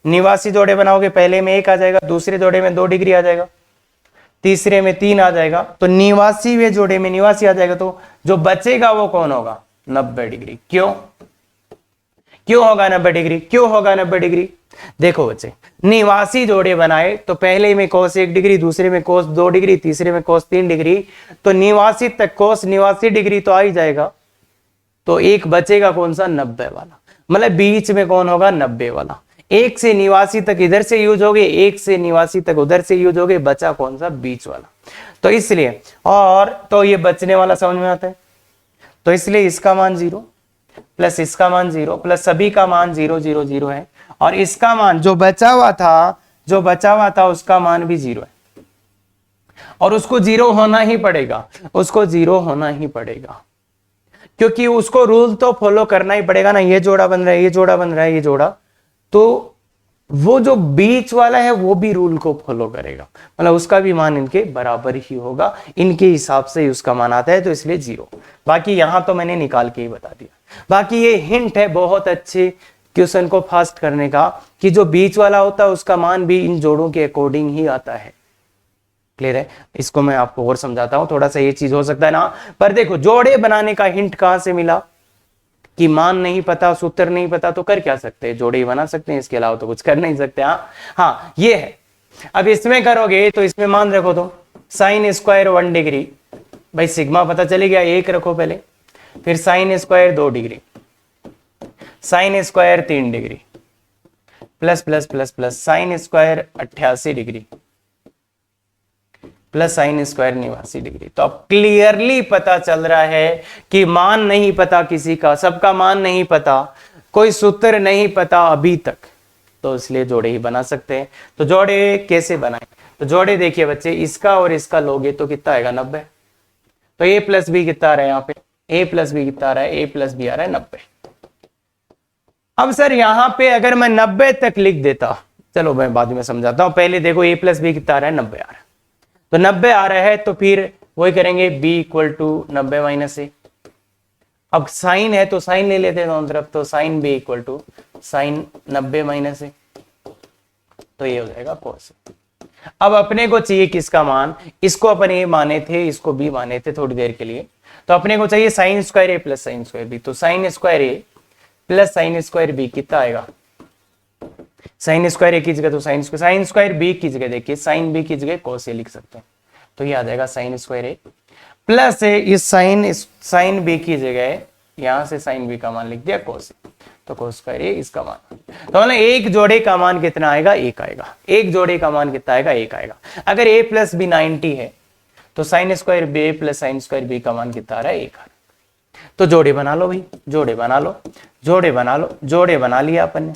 निवासी जोड़े बनाओगे पहले में 1 आ जाएगा, दूसरे जोड़े में 2 डिग्री आ जाएगा, तीसरे में 3 आ जाएगा, तो निवासी वे जोड़े में निवासी आ जाएगा, तो जो बचेगा वो कौन होगा? 90 डिग्री। क्यों क्यों होगा 90 डिग्री? क्यों होगा 90 डिग्री? देखो बच्चे, निवासी जोड़े बनाए तो पहले में कोस 1 डिग्री, दूसरे में कोस 2 डिग्री, तीसरे में कोस 3 डिग्री, तो निवासी तक कोस निवासी डिग्री तो आ ही जाएगा, तो एक बचेगा कौन सा? 90 वाला। मतलब बीच में कौन होगा? 90 वाला। एक से निवासी तक इधर से यूज हो गए, एक से निवासी तक उधर से यूज हो गए, बचा कौन सा? बीच वाला। तो इसलिए, और तो ये बचने वाला समझ में आता है, तो इसलिए इसका मान 0 प्लस इसका मान 0 प्लस सभी का मान 0 0 0 है, और इसका मान जो बचा हुआ था उसका मान भी 0 है, और उसको 0 होना ही पड़ेगा, उसको 0 होना ही पड़ेगा, क्योंकि उसको रूल तो फॉलो करना ही पड़ेगा ना। ये जोड़ा बन रहा है, ये जोड़ा बन रहा है, ये जोड़ा, तो वो जो बीच वाला है वो भी रूल को फॉलो करेगा, मतलब उसका भी मान इनके बराबर ही होगा, इनके हिसाब से ही उसका मान आता है, तो इसलिए 0। बाकी यहां तो मैंने निकाल के ही बता दिया। बाकी ये हिंट है बहुत अच्छे क्वेश्चन को फास्ट करने का, कि जो बीच वाला होता है उसका मान भी इन जोड़ों के अकॉर्डिंग ही आता है। क्लियर है? इसको मैं आपको और समझाता हूं, थोड़ा सा ये चीज हो सकता है ना, पर देखो जोड़े बनाने का हिंट कहां से मिला? कि मान नहीं पता, सूत्र नहीं पता, तो कर क्या सकते हैं? जोड़े ही बना सकते हैं, इसके अलावा तो कुछ कर नहीं सकते। हाँ ये है। अब इसमें करोगे तो इसमें मान रखो, तो साइन स्क्वायर 1 डिग्री, भाई सिग्मा पता चले गया, 1 रखो पहले, फिर sine square 2 degree, sine square 3 degree, plus plus plus plus sine square 88 degree, plus sine square 89 degree. तो अब क्लियरली पता चल रहा है कि मान नहीं पता किसी का, सबका मान नहीं पता, कोई सूत्र नहीं पता अभी तक, तो इसलिए जोड़े ही बना सकते हैं। तो जोड़े कैसे बनाए? तो जोड़े देखिए बच्चे, इसका और इसका लोगे तो कितना आएगा? 90। तो a प्लस बी कितना आ रहा है? यहाँ पे a प्लस बी कितना आ रहा है? a प्लस बी आ रहा है 90। अब सर यहां पे अगर मैं 90 तक लिख देता, चलो मैं बाद में समझाता हूं, पहले देखो a प्लस बी कितना आ रहा है? 90 आ रहा है। तो 90 आ रहा है तो फिर वही करेंगे, b इक्वल टू 90 माइनस ए। अब साइन है तो साइन ले लेते हैं दोनों तरफ, तो sine b equal to sine 90 minus A, तो ये हो जाएगा cos। अब अपने को चाहिए किसका मान? इसको अपन a माने थे, इसको b माने थे थोड़ी देर के लिए, तो अपने को चाहिए sine square a plus sine square b। तो sine square a plus sine square b कितना आएगा? साइन स्क्वायर a की जगह तो साइन स्क्वायर b की जगह देखिए साइन b की जगह cos a लिख सकते हैं, तो ये आ जाएगा साइन स्क्वायर a प्लस इस साइन b की जगह यहां से साइन b का मान लिख दिया cos a, तो cos स्क्वायर a इसका मान। तो मतलब एक जोड़े का मान कितना आएगा? 1 आएगा। एक जोड़े का मान कितना आएगा? 1 आएगा। अगर a प्लस बी 90 है तो sine square b plus sine square b का मान कितना आ रहा है? 1 आ रहा है। तो जोड़े बना लो भाई, जोड़े बना लो, जोड़े बना लो, जोड़े बना लिया अपन ने।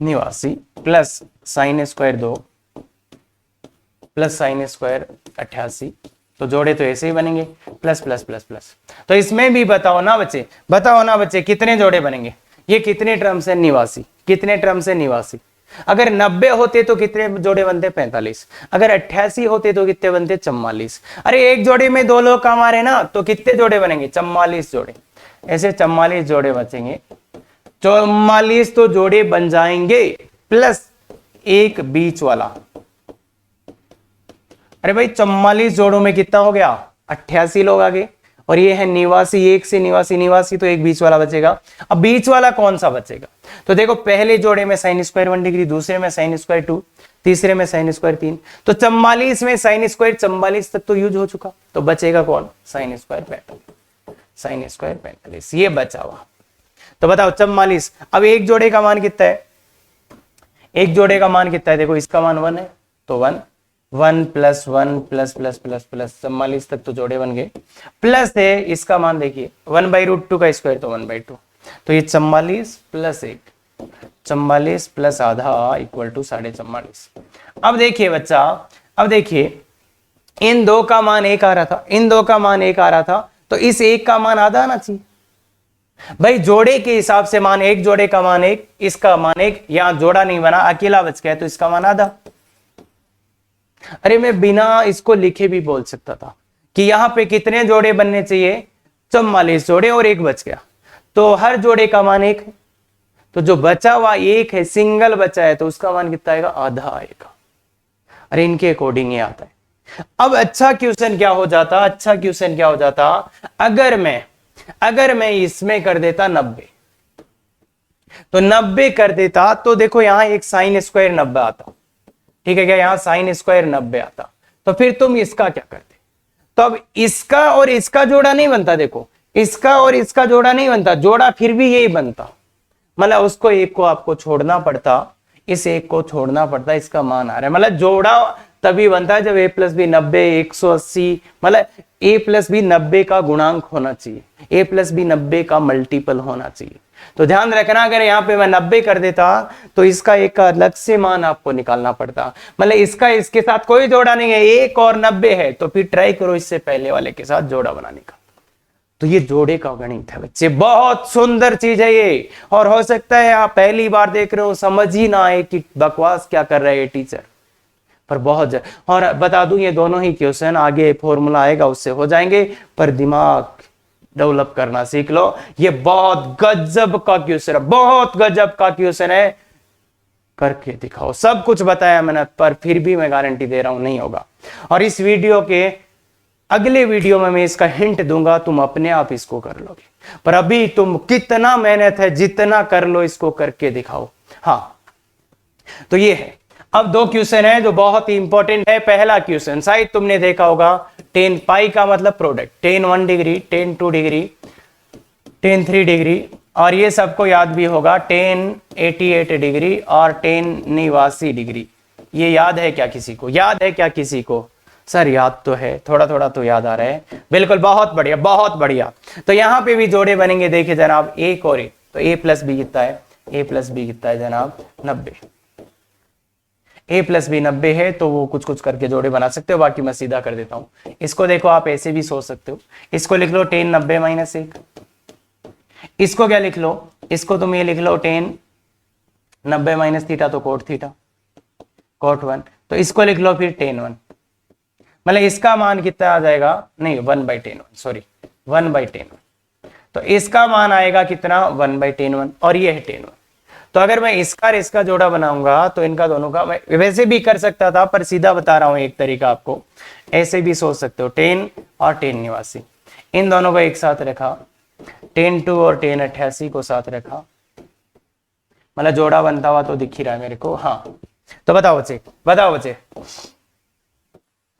निवासी plus sine square 2 plus sine square 88, तो जोड़े तो ऐसे ही बनेंगे, प्लस प्लस प्लस प्लस। तो इसमें भी बताओ ना बच्चे, बताओ ना बच्चे, कितने जोड़े बनेंगे? ये कितने टर्म से? निवासी। कितने टर्म से? निवासी। अगर 90 होते तो कितने जोड़े बनते? 45। अगर 88 होते तो कितने बनते? 44। अरे एक जोड़े में 2 लोग काम आ रहे ना, तो कितने जोड़े बनेंगे? 44 जोड़े। ऐसे 44 जोड़े बचेंगे, 44 तो जोड़े बन जाएंगे, प्लस एक बीच वाला। अरे भाई 44 जोड़ों में कितना हो गया? 88 लोग आ गए, और ये है निवासी, एक से निवासी, तो एक बीच वाला बचेगा। अब बीच वाला कौन सा बचेगा? तो देखो पहले जोड़े में साइन स्क्वायर 1 डिग्री, दूसरे में साइन स्क्वायर 2, तीसरे में साइन स्क्वायर 3, तो 44 में साइन स्क्वायर 44 तक तो यूज हो चुका, तो बचेगा कौन? Sine square 45। साइन स्क्वायर 45 ये बचा हुआ। तो बताओ 44। अब एक जोड़े का मान कितना है? एक जोड़े का मान कितना है? देखो इसका मान 1 है, तो 1 1 plus 1 plus plus plus plus 44 तक तो जोड़े बन गए, प्लस है इसका मान देखिए 1/√2 का स्क्वायर, तो 1/2, तो ये 44 प्लस 1, 44 प्लस आधा इक्वल टू 44.5। अब देखिए बच्चा, अब देखिए इन दो का मान 1 आ रहा था, इन दो का मान 1 आ रहा था, तो इस एक का मान आधा आना चाहिए भाई। जोड़े के हिसाब से मान 1, जोड़े का मान 1, इसका मान 1, यहां जोड़ा नहीं बना, अकेला बच गया, तो इसका मान आधा। अरे मैं बिना इसको लिखे भी बोल सकता था कि यहां पे कितने जोड़े बनने चाहिए? 44 जोड़े, और एक बच गया, तो हर जोड़े का मान 1 है, तो जो बचा हुआ 1 है, सिंगल बचा है, तो उसका मान कितना आएगा? आधा आएगा। अरे इनके अकॉर्डिंग ये आता है। अब अच्छा क्वेश्चन क्या हो जाता, अच्छा क्वेश्चन क्या हो जाता, अगर मैं इसमें कर देता 90, तो 90 कर देता, तो देखो यहां एक साइन स्क्वायर 90 आता, ठीक है क्या? यहां साइन स्क्वायर 90 आता, तो फिर तुम इसका क्या करते? तो अब इसका और इसका जोड़ा नहीं बनता, देखो इसका और इसका जोड़ा नहीं बनता, जोड़ा फिर भी यही बनता, मतलब उसको एक को आपको छोड़ना पड़ता, इस एक को छोड़ना पड़ता, इसका मान आ रहा है, मतलब जोड़ा तभी बनता है जब a प्लस बी 90 180, मतलब a प्लस बी 90 का गुणांक होना चाहिए, a प्लस बी 90 का मल्टीपल होना चाहिए। तो ध्यान रखना, अगर यहाँ पे मैं 90 कर देता तो इसका एक का अलग से मान आपको निकालना पड़ता, मतलब इसका इसके साथ कोई जोड़ा नहीं है, 1 और 90 है, तो फिर ट्राई करो इससे पहले वाले के साथ जोड़ा बनाने का। तो ये जोड़े का गणित है बच्चे, बहुत सुंदर चीज है ये, और हो सकता है आप पहली बार देख रहे हो, समझ ही ना आए कि बकवास क्या कर रहा है टीचर, पर बहुत और बता दूं ये दोनों ही क्वेश्चन आगे फॉर्मूला आएगा उससे हो जाएंगे, पर दिमाग डेवलप करना सीख लो। ये बहुत गजब का क्वेश्चन है, बहुत गजब का क्वेश्चन है, करके दिखाओ। सब कुछ बताया मैंने, पर फिर भी मैं गारंटी दे रहा हूं नहीं होगा। और इस वीडियो के अगले वीडियो में मैं इसका हिंट दूंगा, तुम अपने आप इसको कर लोगे, पर अभी तुम कितना मेहनत है, जितना कर लो इसको करके दिखाओ। हाँ, तो ये है। अब दो क्वेश्चन है जो बहुत ही इंपॉर्टेंट है। पहला क्वेश्चन शायद तुमने देखा होगा, tan पाई का मतलब product, tan 1 degree, tan 2 degree, tan 3 degree, और ये सबको याद भी होगा tan 88 डिग्री और tan 89 डिग्री। ये याद है क्या किसी को? याद है क्या किसी को? सर याद तो है, थोड़ा थोड़ा तो याद आ रहा है, बिल्कुल, बहुत बढ़िया बहुत बढ़िया। तो यहां पे भी जोड़े बनेंगे, देखिए जनाब, एक और एक, तो a प्लस बी कितना है? a प्लस बी कितना है जनाब? 90। a प्लस बी 90 है, तो वो कुछ कुछ करके जोड़े बना सकते हो, बाकी मैं सीधा कर देता हूं। इसको देखो आप ऐसे भी सोच सकते हो, इसको लिख लो tan 90 माइनस 1, इसको क्या लिख लो? इसको तुम ये लिख लो tan 90 माइनस थीटा, तो कोट थीटा, कोट 1, तो इसको लिख लो फिर tan 1, मतलब इसका मान कितना आ जाएगा? नहीं, 1/tan 1, सॉरी 1/tan 1, तो इसका मान आएगा कितना? 1/tan 1, और ये है tan 1। तो अगर मैं इसका और इसका जोड़ा बनाऊंगा तो इनका दोनों का, मैं वैसे भी कर सकता था पर सीधा बता रहा हूं एक तरीका आपको, ऐसे भी सोच सकते हो, tan और tan 89, इन दोनों को एक साथ रखा, tan 2 और tan 88 को साथ रखा, मतलब जोड़ा बनता हुआ तो दिख ही रहा है मेरे को। हाँ, तो बताओ बच्चे, बताओ बच्चे,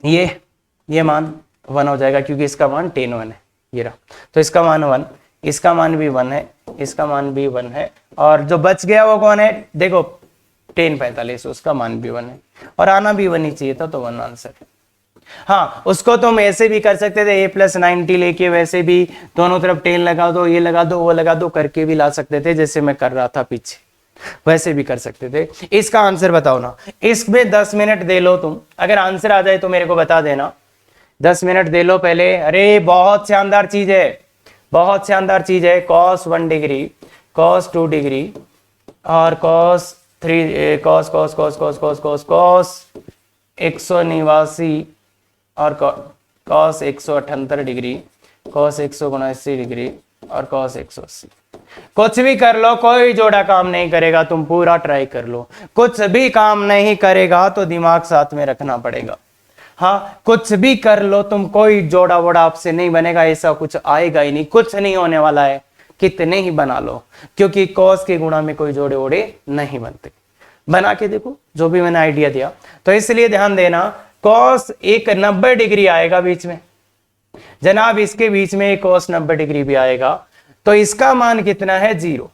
ये मान 1 हो जाएगा क्योंकि इसका मान tan 1 है, ये रहा, तो इसका मान 1, इसका मान भी 1 है, इसका मान भी 1 है, और जो बच गया वो कौन है? देखो tan 45, उसका मान भी 1 है, और आना भी 1 ही चाहिए था, तो 1 आंसर है। हाँ, उसको तुम ऐसे भी कर सकते थे, a प्लस 90 लेके वैसे भी दोनों तरफ tan लगा दो, ये लगा दो, वो लगा दो, करके भी ला सकते थे, जैसे मैं कर रहा था पीछे, वैसे भी कर सकते थे। इसका आंसर बताओ ना, इसमें 10 मिनट दे लो तुम, अगर आंसर आ जाए तो मेरे को बता देना, 10 मिनट दे लो पहले। अरे बहुत शानदार चीज है, बहुत शानदार चीज है, cos 1 डिग्री, cos 2 डिग्री, और cos 3 cos cos cos cos cos cos cos 189 और cos 178 डिग्री, cos 179 डिग्री, और cos 180। कुछ भी कर लो, कोई जोड़ा काम नहीं करेगा, तुम पूरा ट्राई कर लो, कुछ भी काम नहीं करेगा तो दिमाग साथ में रखना पड़ेगा। हाँ, कुछ भी कर लो तुम, कोई जोड़ा वोड़ा आपसे नहीं बनेगा, ऐसा कुछ आएगा ही नहीं, कुछ नहीं होने वाला है, कितने ही बना लो, क्योंकि कॉस के गुणा में कोई जोड़े वोड़े नहीं बनते। बना के देखो जो भी मैंने आइडिया दिया। तो इसलिए ध्यान देना, कॉस एक 90 डिग्री आएगा बीच में जनाब, इसके बीच में एक कॉस 90 डिग्री भी आएगा, तो इसका मान कितना है? 0।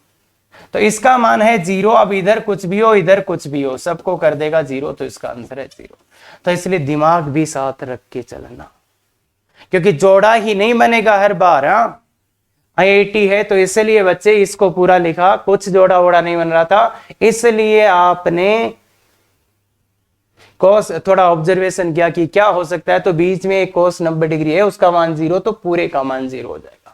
तो इसका मान है 0। अब इधर कुछ भी हो, इधर कुछ भी हो, सबको कर देगा 0, तो इसका आंसर है 0। तो इसलिए दिमाग भी साथ रख के चलना, क्योंकि जोड़ा ही नहीं बनेगा हर बार। हाँ, IIT है तो इसलिए बच्चे इसको पूरा लिखा, कुछ जोड़ा वोड़ा नहीं बन रहा था, इसलिए आपने कोस थोड़ा ऑब्जर्वेशन किया कि क्या हो सकता है, तो बीच में एक कोस 90 डिग्री है, उसका मान 0, तो पूरे का मान 0 हो जाएगा।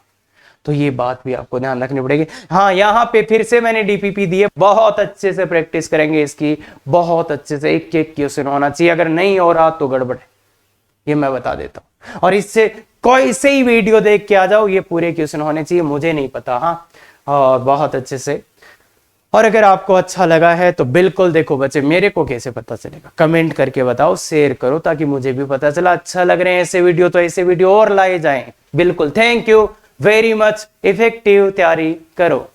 तो ये बात भी आपको ध्यान रखनी पड़ेगी। हाँ, यहाँ पे फिर से मैंने DPP दिए, बहुत अच्छे से प्रैक्टिस करेंगे इसकी, बहुत अच्छे से, एक एक क्वेश्चन होना चाहिए, अगर नहीं हो रहा तो गड़बड़ है, ये मैं बता देता हूँ। और इससे कोई से ही वीडियो देख के आ जाओ, ये पूरे क्वेश्चन होने चाहिए, मुझे नहीं पता। हाँ, और बहुत अच्छे से। और अगर आपको अच्छा लगा है तो बिल्कुल देखो बच्चे, मेरे को कैसे पता चलेगा, कमेंट करके बताओ, शेयर करो, ताकि मुझे भी पता चला अच्छा लग रहे हैं ऐसे वीडियो, तो ऐसे वीडियो और लाए जाएं। बिल्कुल, thank you very much. Effective तैयारी करो।